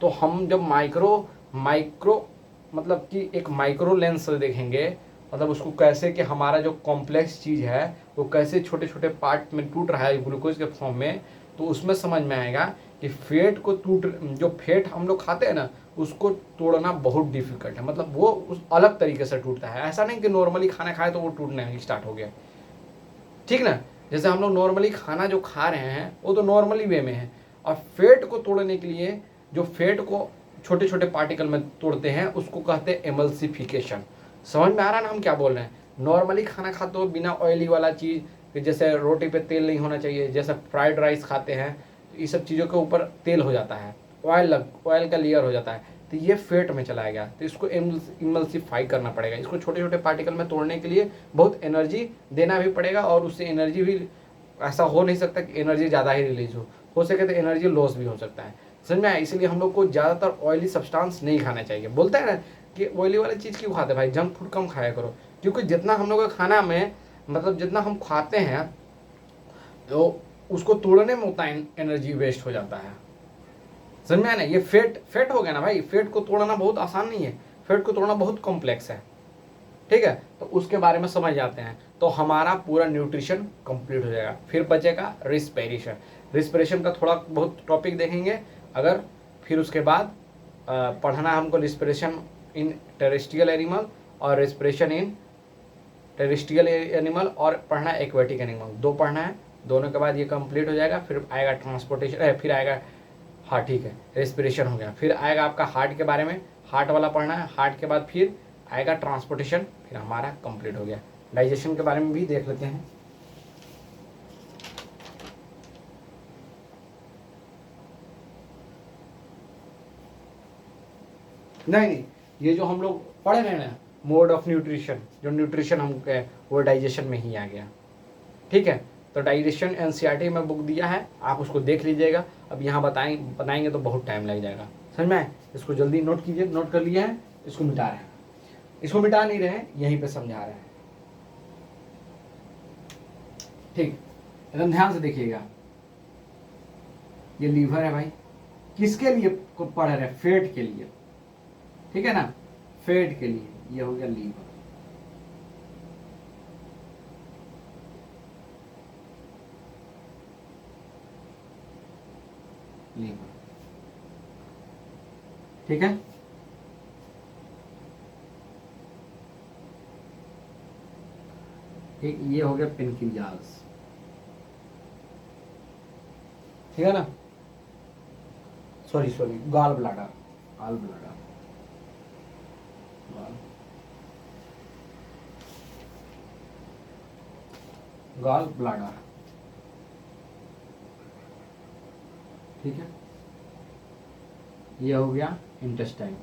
तो हम जब माइक्रो माइक्रो मतलब कि एक माइक्रो लेंस से देखेंगे, मतलब उसको कैसे कि हमारा जो कॉम्प्लेक्स चीज़ है वो कैसे छोटे छोटे पार्ट में टूट रहा है ग्लूकोज के फॉर्म में, तो उसमें समझ में आएगा कि फैट को जो फैट हम लोग खाते हैं ना उसको तोड़ना बहुत डिफिकल्ट है। मतलब वो उस अलग तरीके से टूटता है, ऐसा नहीं कि नॉर्मली खाना खाए तो वो टूटने स्टार्ट हो गया, ठीक ना। जैसे हम लोग नॉर्मली खाना जो खा रहे हैं वो तो नॉर्मली वे में है, और फैट को तोड़ने के लिए जो फैट को छोटे छोटे पार्टिकल में तोड़ते हैं उसको कहते हैं एमल्सिफिकेशन। समझ में आ रहा है ना हम क्या बोल रहे हैं। नॉर्मली खाना खाते हो बिना ऑयली वाला चीज़, जैसे रोटी पे तेल नहीं होना चाहिए, जैसे फ्राइड राइस खाते हैं तो ये सब चीज़ों के ऊपर तेल हो जाता है, ऑयल का लेयर हो जाता है, तो ये फैट में चला गया। तो इसको इमल्सिफाई करना पड़ेगा, इसको छोटे छोटे पार्टिकल में तोड़ने के लिए बहुत एनर्जी देना भी पड़ेगा, और उससे एनर्जी भी ऐसा हो नहीं सकता कि एनर्जी ज़्यादा ही रिलीज हो सके तो एनर्जी लॉस भी हो सकता है। समझ में आया। इसलिए हम लोग को ज़्यादातर ऑयली सब्सटेंस नहीं खाना चाहिए। बोलते हैं ना कि ऑयली वाली चीज़ क्यों खाते हैं भाई, जंक फूड कम खाया करो, क्योंकि जितना हम लोग का खाना में मतलब जितना हम खाते हैं तो उसको तोड़ने में उतना एनर्जी वेस्ट हो जाता है। समझ में आया ना। ये फैट हो गया ना भाई, फैट को तोड़ना बहुत आसान नहीं है, फैट को तोड़ना बहुत कॉम्प्लेक्स है, ठीक है। तो उसके बारे में समझ जाते हैं तो हमारा पूरा न्यूट्रिशन कंप्लीट हो जाएगा। फिर बचेगा रिस्पिरेशन। रिस्पिरेशन का थोड़ा बहुत टॉपिक देखेंगे अगर, फिर उसके बाद पढ़ना हमको रिस्पिरेशन इन टेरेस्ट्रियल एनिमल और रिस्पिरेशन इन टेरेस्ट्रियल एनिमल, और पढ़ना एक्वेटिक एनिमल, दो पढ़ना है। दोनों के बाद ये कंप्लीट हो जाएगा। फिर आएगा ट्रांसपोर्टेशन, फिर आएगा, हाँ ठीक है, रेस्पिरेशन हो गया। फिर आएगा आपका हार्ट के बारे में, हार्ट वाला पढ़ना है। हार्ट के बाद फिर आएगा ट्रांसपोर्टेशन, फिर हमारा कंप्लीट हो गया। डाइजेशन के बारे में भी देख लेते हैं। नहीं, ये जो हम लोग पढ़ रहे हैं ना मोड ऑफ न्यूट्रिशन, जो न्यूट्रिशन हम वो डाइजेशन में ही आ गया, ठीक है। तो डाइजेशन एनसीईआरटी में बुक दिया है, आप उसको देख लीजिएगा। अब यहाँ बताएंगे तो बहुत टाइम लग जाएगा, समझ में आए। इसको जल्दी नोट कीजिए। नोट कर लिए हैं, इसको मिटा रहे हैं, इसको मिटा नहीं रहे हैं, यहीं पे समझा रहे हैं, ठीक। एकदम ध्यान से देखिएगा। ये लीवर है भाई, किसके लिए को पढ़ रहे हैं, फैट के लिए, ठीक है ना, फैट के लिए। ये हो गया लीवर, लीवर, ठीक है। एक ये हो गया पेनक्रियाज, ठीक है ना, sorry gall bladder, gall bladder, gall bladder, ठीक है। ये हो गया इंटेस्टाइन,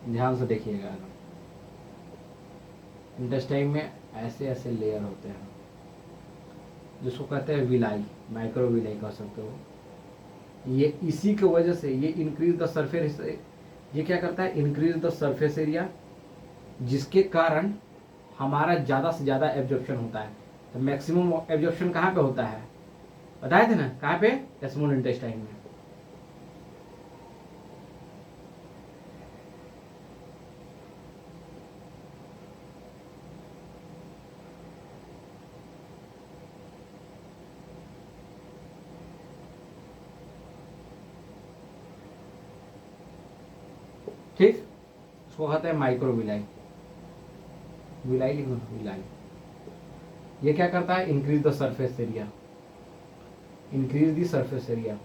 ध्यान से देखिएगा। इंटेस्टाइन में ऐसे ऐसे लेयर होते हैं जिसको कहते हैं विलाई, माइक्रो विलाई कह सकते हो। ये इसी की वजह से ये इंक्रीज द सरफेस, ये क्या करता है, इंक्रीज द सरफेस एरिया, जिसके कारण हमारा ज़्यादा से ज़्यादा एब्जॉर्प्शन होता है। तो मैक्सिमम एब्जॉर्प्शन कहाँ पे होता है, बताए थे ना, कहाँ पे, स्मॉल इंटेस्टाइन में। ठीक, उसको कहते हैं माइक्रो विलाई, विलाई लिखो, विलाई। ये क्या करता है, increase the surface area, increase the surface area,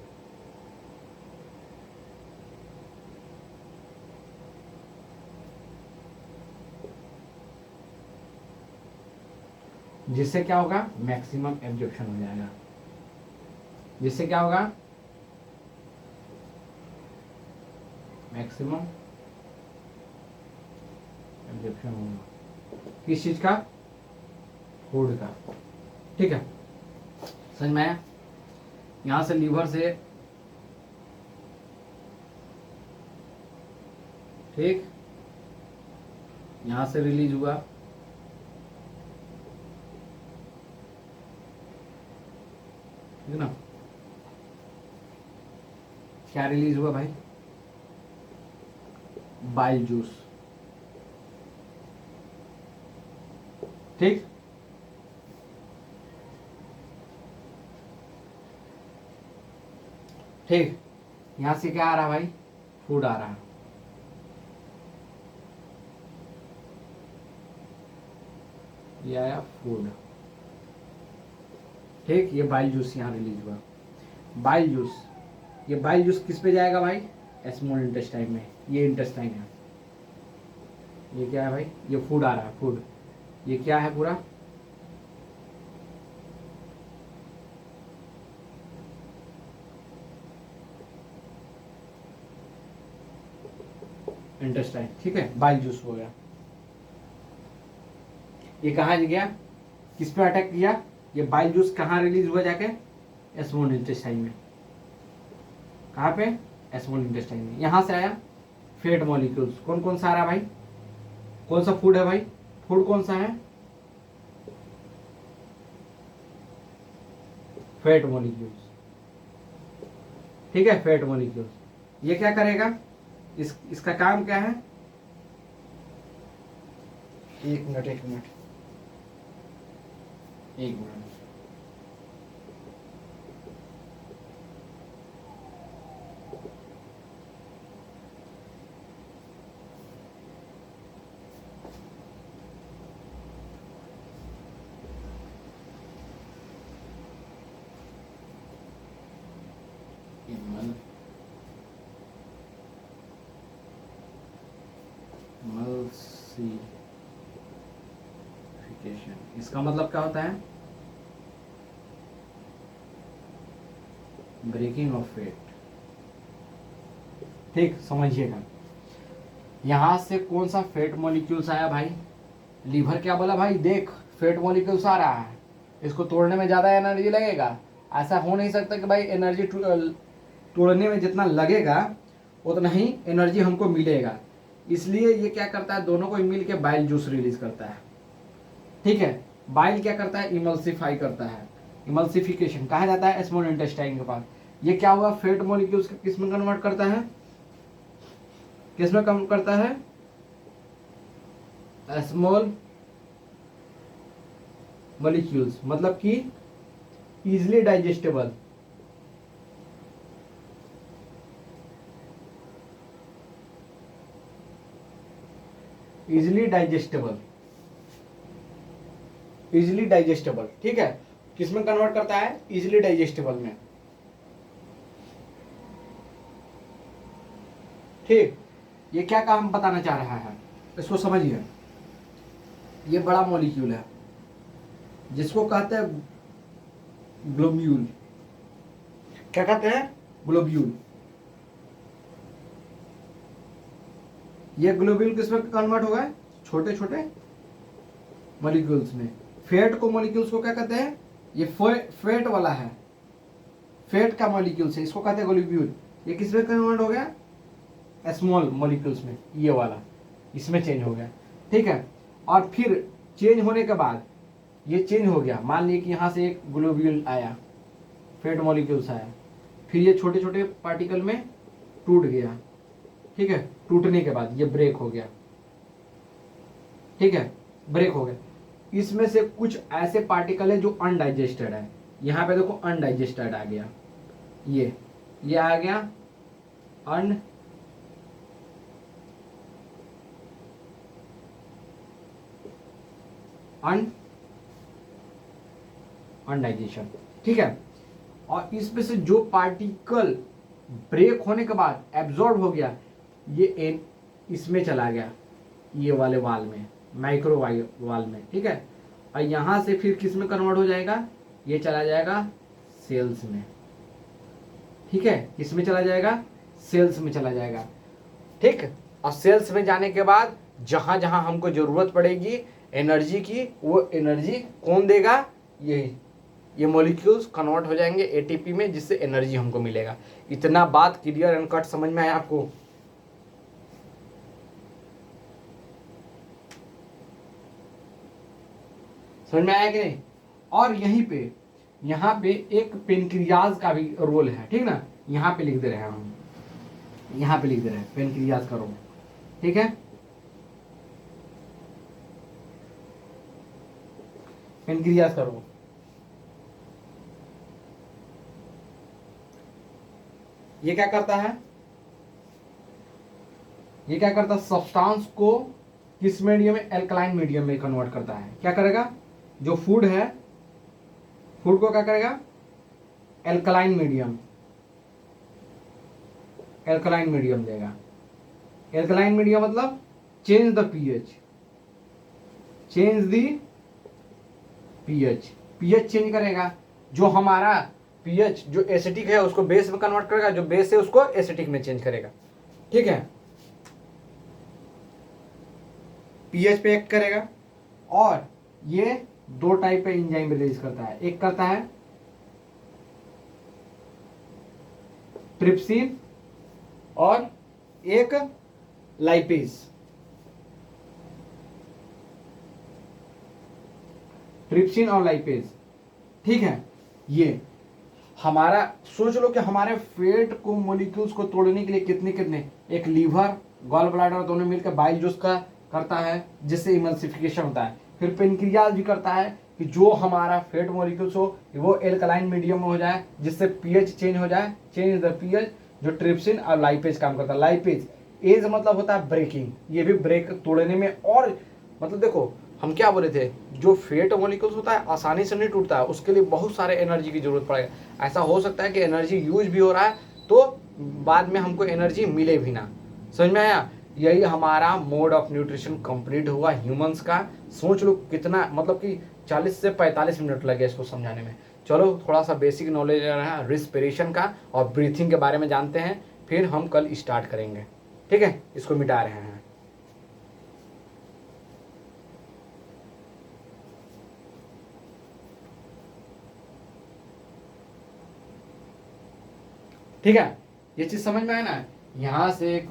जिससे क्या होगा, मैक्सिमम एब्जॉर्प्शन हो जाएगा। जिससे क्या होगा, मैक्सिमम एब्जॉर्प्शन होगा किस चीज का, फूड का। ठीक है, समझ में आया। यहां से लीवर से, ठीक, यहां से रिलीज हुआ, ठीक है ना, क्या रिलीज हुआ भाई, बाइल जूस। ठीक, ठीक, यहां से क्या आ रहा भाई, फूड आ रहा है, ये आया फूड। ठीक, ये बाइल जूस यहाँ रिलीज हुआ, बाइल जूस। ये बाइल जूस किस पे जाएगा भाई, स्मॉल इंटेस्टाइन में, ये इंटेस्टाइन है। ये क्या है भाई, ये फूड आ रहा है, फूड। ये क्या है पूरा, इंटेस्टाइन। ठीक है, बाइल जूस हो गया। ये कहाँ गया, किस पे अटैक किया, ये बाइल जूस कहाँ रिलीज हुआ जाके, स्मॉल इंटेस्टाइन में। कहाँ पे, स्मॉल इंटेस्टाइन में। यहां से आया फैट मॉलिक्यूल्स, कौन कौन सा आ रहा भाई, कौन सा फूड है भाई, फूड कौन सा है, फैट मॉलिक्यूल्स। ठीक है, फैट मॉलिक्यूल्स। ये क्या करेगा, इसका काम क्या है, एक मिनट एक मिनट एक मिनट, मल्सिफिकेशन, इसका मतलब क्या होता है, ब्रेकिंग ऑफ फैट। ठीक, समझिएगा। यहां से कौन सा फैट मॉलिक्यूल्स आया भाई, लीवर क्या बोला भाई, देख फैट मॉलिक्यूल्स आ रहा है, इसको तोड़ने में ज्यादा एनर्जी लगेगा। ऐसा हो नहीं सकता कि भाई एनर्जी तोड़ने में जितना लगेगा उतना ही एनर्जी हमको मिलेगा। इसलिए ये क्या करता है, दोनों को मिल के बाइल जूस रिलीज करता है। ठीक है, बाइल क्या करता है, इमल्सिफाई करता है, इमल्सिफिकेशन कहा जाता है स्मॉल इंटेस्टाइन के पास। ये क्या हुआ, फैट मॉलिक्यूल्स किस में कन्वर्ट करता है, किस में कन्वर्ट करता है, स्मॉल मॉलिक्यूल्स, मतलब कि easily digestible. Easily digestible, easily digestible. ठीक है, किसमें कन्वर्ट करता है, इजिली डाइजेस्टेबल में। ठीक, ये क्या काम बताना चाह रहा है, इसको समझिए। ये बड़ा मॉलिक्यूल है जिसको कहते हैं ग्लोब्यूल। क्या कहते हैं, ग्लोब्यूल। ये ग्लोब्यूल किसमें कन्वर्ट होगा, छोटे छोटे मॉलिक्यूल्स में। फैट को मॉलिक्यूल्स को क्या कहते हैं, ये फैट वाला है, फैट का मॉलिक्यूल्स है, इसको कहते हैं ग्लोब्यूल। ये किसमें कन्वर्ट हो गया, स्मॉल मॉलिक्यूल्स में, ये वाला इसमें चेंज हो गया। ठीक है, और फिर चेंज होने के बाद ये चेंज हो गया, मान लीजिए कि यहाँ से एक ग्लोब्यूल आया, फैट मॉलिक्यूल्स आया, फिर ये छोटे छोटे पार्टिकल में टूट गया। ठीक है, टूटने के बाद ये ब्रेक हो गया। ठीक है, ब्रेक हो गया। इसमें से कुछ ऐसे पार्टिकल है जो अनडाइजेस्टेड है, यहाँ पे देखो अनडाइजेस्टेड आ गया, ये आ गया अनडाइजेशन। ठीक है, और इसमें से जो पार्टिकल ब्रेक होने के बाद एब्जॉर्ब हो गया, ये इसमें चला गया, ये वाले वाल में, माइक्रो वाल में। ठीक है, और यहां से फिर किस में कन्वर्ट हो जाएगा, ये चला जाएगा सेल्स में। ठीक है, किस में चला जाएगा, सेल्स में चला जाएगा। ठीक। और सेल्स में जाने के बाद जहां जहां हमको जरूरत पड़ेगी एनर्जी की, वो एनर्जी कौन देगा? यही ये मॉलिक्यूल्स कन्वर्ट हो जाएंगे एटीपी में, जिससे एनर्जी हमको मिलेगा। इतना बात क्लियर एंड कट समझ में आया आपको? समझ में आया कि नहीं? और यहाँ पे एक पेनक्रियाज का भी रोल है, ठीक ना? यहाँ पे लिख दे रहे हैं हम, यहाँ पे लिख दे रहे हैं पेनक्रियाज का रोल, ठीक है? पेनक्रियाज का रोल, ये क्या करता है? ये क्या करता है? सब्सटेंस को किस मीडियम में? एल्कलाइन मीडियम में कन्वर्ट करता है। क्या करेगा? जो फूड है, फूड को क्या करेगा? एल्कलाइन मीडियम, एल्कलाइन मीडियम देगा। एल्कलाइन मीडियम मतलब change the pH, change the pH, pH change करेगा। जो हमारा पीएच जो एसिडिक है उसको बेस में कन्वर्ट करेगा, जो बेस है उसको एसिडिक में चेंज करेगा, ठीक है? पीएच पे एक्ट करेगा। और ये दो टाइप पे एंजाइम रिलीज करता है। एक करता है ट्रिप्सिन और एक लाइपेज। ट्रिप्सिन और लाइपेज, ठीक है? ये हमारा सोच लो कि हमारे फैट को मॉलिक्यूल्स को तोड़ने के लिए कितने कितने, एक लीवर गॉल ब्लैडर दोनों मिलकर बाइल जूस का करता है, जिससे इमल्सिफिकेशन होता है। फिर पेनक्रियाज भी करता है कि जो हमारा फैट मॉलिक्यूल्स हो वो एल्कलाइन मीडियम में हो जाए, जिससे पीएच चेंज हो जाए, चेंज द पीएच। जो ट्रिप्सिन और लाइपेज काम करता है। लाइपेज एज मतलब होता है ब्रेकिंग, ये भी ब्रेक तोड़ने में। और मतलब देखो हम क्या बोले थे, जो फेट मॉलिक्यूल्स होता है आसानी से नहीं टूटता है, उसके लिए बहुत सारे एनर्जी की जरूरत पड़ेगा। ऐसा हो सकता है कि एनर्जी यूज भी हो रहा है तो बाद में हमको एनर्जी मिले भी ना। समझ में आया? यही हमारा मोड ऑफ न्यूट्रिशन कंप्लीट हुआ ह्यूमंस का। सोच लो कितना, मतलब कि 40 से 45 मिनट लगे इसको समझाने में। चलो थोड़ा सा बेसिक नॉलेज है रिस्पिरेशन का और ब्रीथिंग के बारे में जानते हैं, फिर हम कल स्टार्ट करेंगे, ठीक है? इसको मिटा रहे हैं। ठीक है, ये चीज समझ में आया ना? यहाँ से एक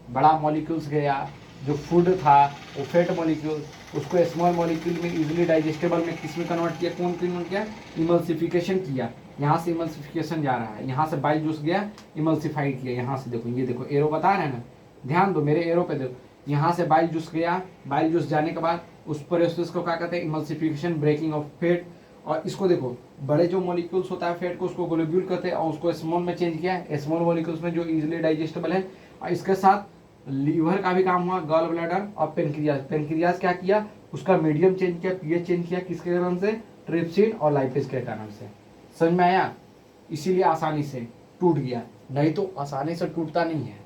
बड़ा मॉलिक्यूल्स गया, जो फूड था वो फैट मॉलिक्यूल, उसको स्मॉल मॉलिक्यूल में इजीली डाइजेस्टेबल में किस में कन्वर्ट किया? कौन कन्वर्ट किया? इमल्सिफिकेशन किया। यहाँ से इमल्सिफिकेशन जा रहा है, यहाँ से बाइल जूस गया, इमल्सिफाइड किया। यहाँ से देखो, ये देखो एरो बता रहे हैं ना, ध्यान दो मेरे एरो पे देखो। यहाँ से बाइल जूस गया, बाइल जूस जाने के बाद उस प्रोसेस को क्या कहते हैं? Emulsification, breaking of fat. और इसको देखो, बड़े जो मॉलिक्यूल्स होता है फैट को, उसको ग्लोब्यूल कहते हैं, और उसको स्मॉल में चेंज किया है, स्मॉल मॉलिक्यूल्स में जो इजीली डाइजेस्टेबल है। और इसके साथ लीवर का भी काम हुआ, गॉल ब्लैडर और पेनक्रियाज। पेनक्रियाज क्या किया? उसका मीडियम चेंज किया, पीएच चेंज किया। किसके कारण से? ट्रिप्सिन और लाइपेज के कारण से। समझ में आया? इसीलिए आसानी से टूट गया, नहीं तो आसानी से टूटता नहीं है,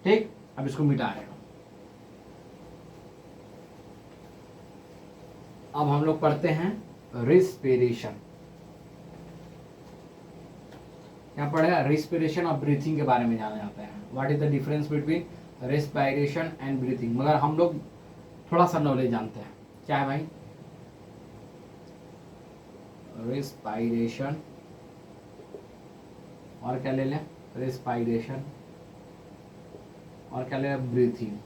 ठीक? अब इसको मिटा रहे हो। अब हम लोग पढ़ते हैं रिस्पिरेशन। यहाँ पढ़ेगा रिस्पिरेशन और ब्रीथिंग के बारे में जाना जाता है। What is the difference between respiration and breathing. मगर हम लोग थोड़ा सा नॉलेज जानते हैं। क्या है भाई? रेस्पिरेशन और क्या ले लें? रेस्पिरेशन और क्या ले लें? ब्रीथिंग।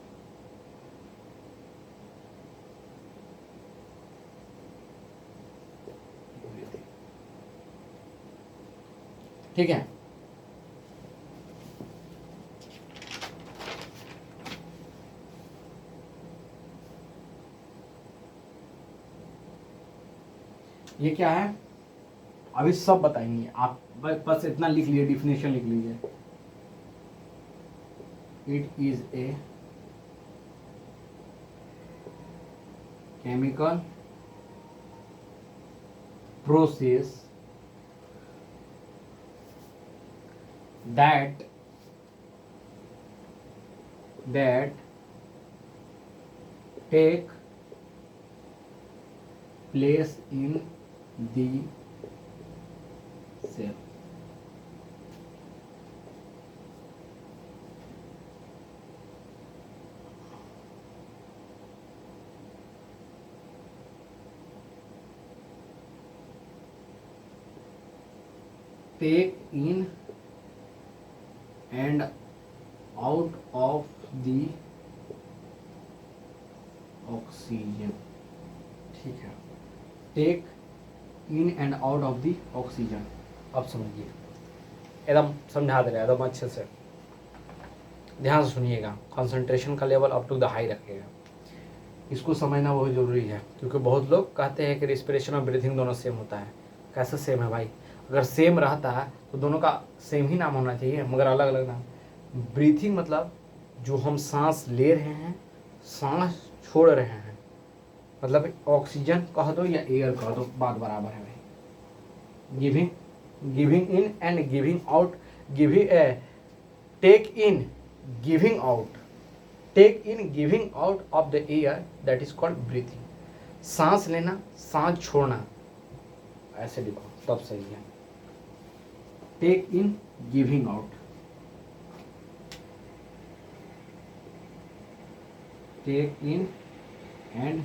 ठीक है, ये क्या है अभी सब बताएंगे आप, बस इतना लिख लीजिए, डिफिनेशन लिख लीजिए। It is a chemical process that take place in the cell. Take in and out of the oxygen. ठीक है, take in and out of the oxygen. अब समझिए, एकदम समझा दे रहा है, एकदम अच्छे से ध्यान से सुनिएगा, कंसंट्रेशन का level up to the high रखिएगा। इसको समझना बहुत ज़रूरी है, क्योंकि बहुत लोग कहते हैं कि रिस्पिरेशन और ब्रीथिंग दोनों सेम होता है। कैसे सेम है भाई? अगर सेम रहता है तो दोनों का सेम ही नाम होना चाहिए, मगर अलग अलग नाम। ब्रीथिंग मतलब जो हम सांस ले रहे हैं, सांस छोड़ रहे हैं, मतलब ऑक्सीजन कह दो या एयर कह दो, बात बराबर है भाई। Giving in and giving out, take in giving out, take in giving out of the air, that is called breathing. सांस लेना, सांस छोड़ना, ऐसे लिखो तब सही है। Take in giving out, take in and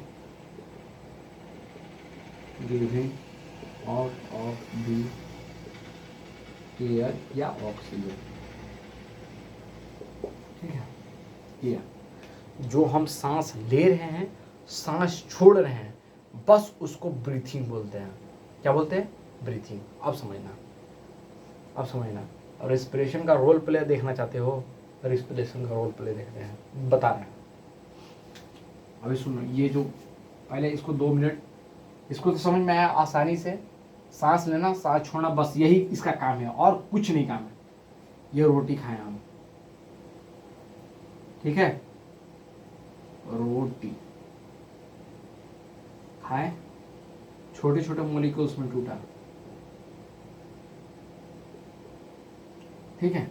giving out of the air या ऑक्सीजन। ठीक है, ये जो हम सांस ले रहे हैं, सांस छोड़ रहे हैं, बस उसको ब्रीथिंग बोलते हैं। क्या बोलते हैं? ब्रीथिंग। अब समझना, अब समझना। और रेस्पिरेशन का रोल प्ले देखना चाहते हो? रेस्पिरेशन का रोल प्ले देखते हैं, बता रहे हैं। अभी सुनो, ये जो पहले इसको 2 मिनट, इसको तो समझ में आया आसानी से। सांस लेना, सांस छोड़ना, बस यही इसका काम है, और कुछ नहीं काम है। ये रोटी खाएं हम, ठीक है, रोटी खाएं, छोटे छोटे मॉलिक्यूल्स में टूटा, ठीक है,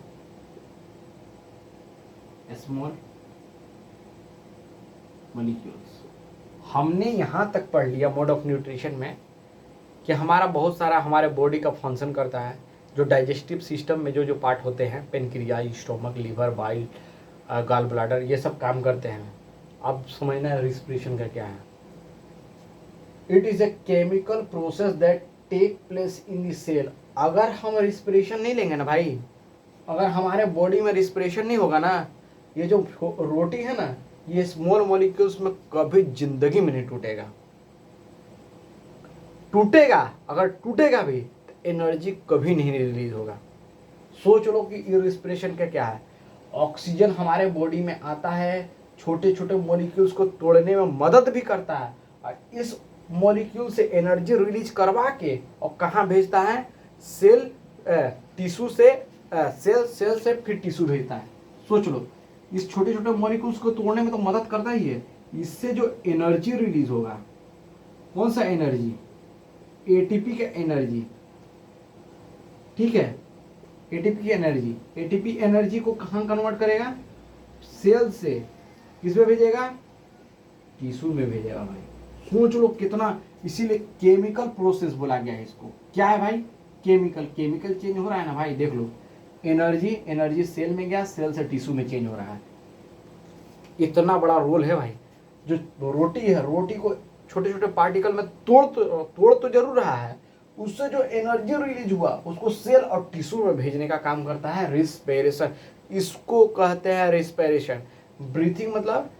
स्मॉल मॉलिक्यूल्स। हमने यहां तक पढ़ लिया मोड ऑफ न्यूट्रिशन में कि हमारा बहुत सारा हमारे बॉडी का फंक्शन करता है, जो डाइजेस्टिव सिस्टम में जो जो पार्ट होते हैं, pancreas, stomach, liver, bile, gall bladder, ये सब काम करते हैं। अब समझना है रिस्पिरेशन का क्या है। It is a chemical process that take place in the cell. अगर हम रिस्पिरेशन नहीं लेंगे ना भाई, अगर हमारे बॉडी में रिस्पिरेशन नहीं होगा ना, ये जो रोटी है ना, ये स्मॉल मॉलिक्यूल्स में कभी जिंदगी में नहीं टूटेगा। टूटेगा, अगर टूटेगा भी तो एनर्जी कभी नहीं रिलीज होगा। सोच लो कि ये रिस्पिरेशन का क्या है। ऑक्सीजन हमारे बॉडी में आता है, छोटे छोटे मॉलिक्यूल्स को तोड़ने में मदद भी करता है, और इस मॉलिक्यूल से एनर्जी रिलीज करवा के और कहाँ भेजता है? सेल, टिश्यू से, सेल से फिर टिश्यू भेजता है। सोच लो, इस छोटे छोटे मॉलिक्यूल्स को तोड़ने में तो मदद करता ही है। इससे जो एनर्जी रिलीज होगा, कौन सा एनर्जी? एटीपी का एनर्जी, ठीक है, एटीपी की एनर्जी। एटीपी एनर्जी को कहाँ कन्वर्ट करेगा? सेल से किस में भेजेगा? टिश्यू में भेजेगा भाई। सोच लो कितना, इसीलिए केमिकल प्रोसेस बोला गया है इसको। क्या है भाई? केमिकल। केमिकल चेंज हो रहा है ना भाई, देख लो, एनर्जी सेल में गया, सेल से टिश्यू में चेंज हो रहा है। इतना बड़ा रोल है भाई। जो रोटी है, रोटी को छोटे छोटे पार्टिकल में तोड़ तो जरूर रहा है, उससे जो एनर्जी रिलीज हुआ उसको सेल और टिश्यू में भेजने का काम करता है रिस्पिरेशन। इसको कहते हैं रिस्पिरेशन। ब्रीथिंग मतलब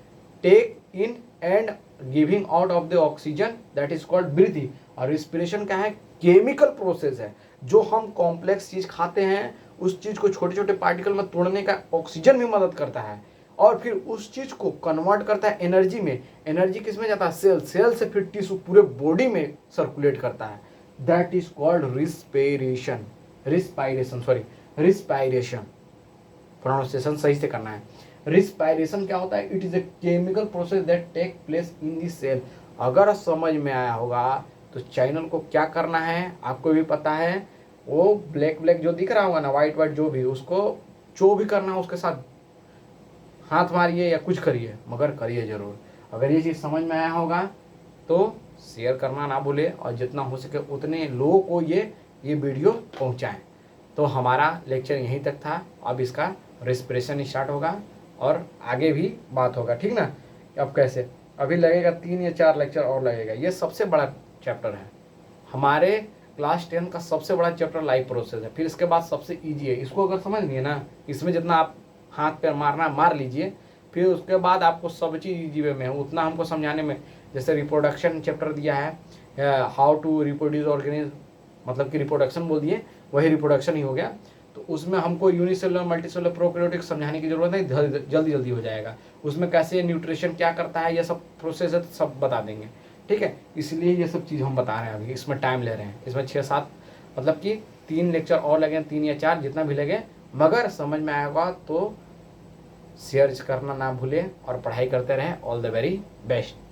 take in and giving out of the oxygen, that is called breathing. और रिस्पिरेशन क्या है? केमिकल प्रोसेस है। जो हम कॉम्प्लेक्स चीज खाते हैं, उस चीज को छोटे छोटे पार्टिकल में तोड़ने का ऑक्सीजन भी मदद करता है, और फिर उस चीज को कन्वर्ट करता है एनर्जी में। एनर्जी किस में जाता है? सेल, सेल से फिर टिश्यू, पूरे बॉडी में सर्कुलेट करता है। That is called respiration. Respiration, pronunciation सही से करना है। रिस्पायरेशन क्या होता है? It is a chemical process that take place in the cell. अगर समझ में आया होगा तो चैनल को क्या करना है आपको भी पता है। वो ब्लैक ब्लैक जो दिख रहा होगा ना, व्हाइट व्हाइट जो भी, उसको जो भी करना है उसके साथ हाथ मारिए या कुछ करिए, मगर करिए जरूर। अगर ये चीज़ समझ में आया होगा तो शेयर करना ना भूले, और जितना हो सके उतने लोगों को ये वीडियो पहुंचाएं। तो हमारा लेक्चर यहीं तक था। अब इसका रेस्पिरेशन स्टार्ट होगा और आगे भी बात होगा, ठीक ना। अब कैसे, अभी लगेगा 3 या 4 लेक्चर और लगेगा। ये सबसे बड़ा चैप्टर है हमारे क्लास 10 का सबसे बड़ा चैप्टर लाइफ प्रोसेस है। फिर इसके बाद सबसे ईजी है, इसको अगर समझ लिए ना, इसमें जितना आप हाथ पैर मारना मार लीजिए, फिर उसके बाद आपको सब चीज़ ईजी वे में है, उतना हमको समझाने में। जैसे रिप्रोडक्शन चैप्टर दिया है, हाउ टू रिप्रोड्यूस ऑर्गेनिज्म, मतलब कि रिप्रोडक्शन बोल दिए, वही रिप्रोडक्शन ही हो गया। तो उसमें हमको यूनिसेलुलर मल्टीसेलुलर प्रोकैरियोटिक समझाने की जरूरत नहीं, जल्दी जल्दी हो जाएगा। उसमें कैसे न्यूट्रिशन क्या करता है, ये सब प्रोसेस है, तो सब बता देंगे, ठीक है। इसलिए ये सब चीज़ हम बता रहे हैं अभी, इसमें टाइम ले रहे हैं, इसमें 6-7 मतलब कि 3 लेक्चर और लगे, 3 या 4 जितना भी लगे, मगर समझ में आएगा तो शेयर करना ना भूलें और पढ़ाई करते रहें। All the very best.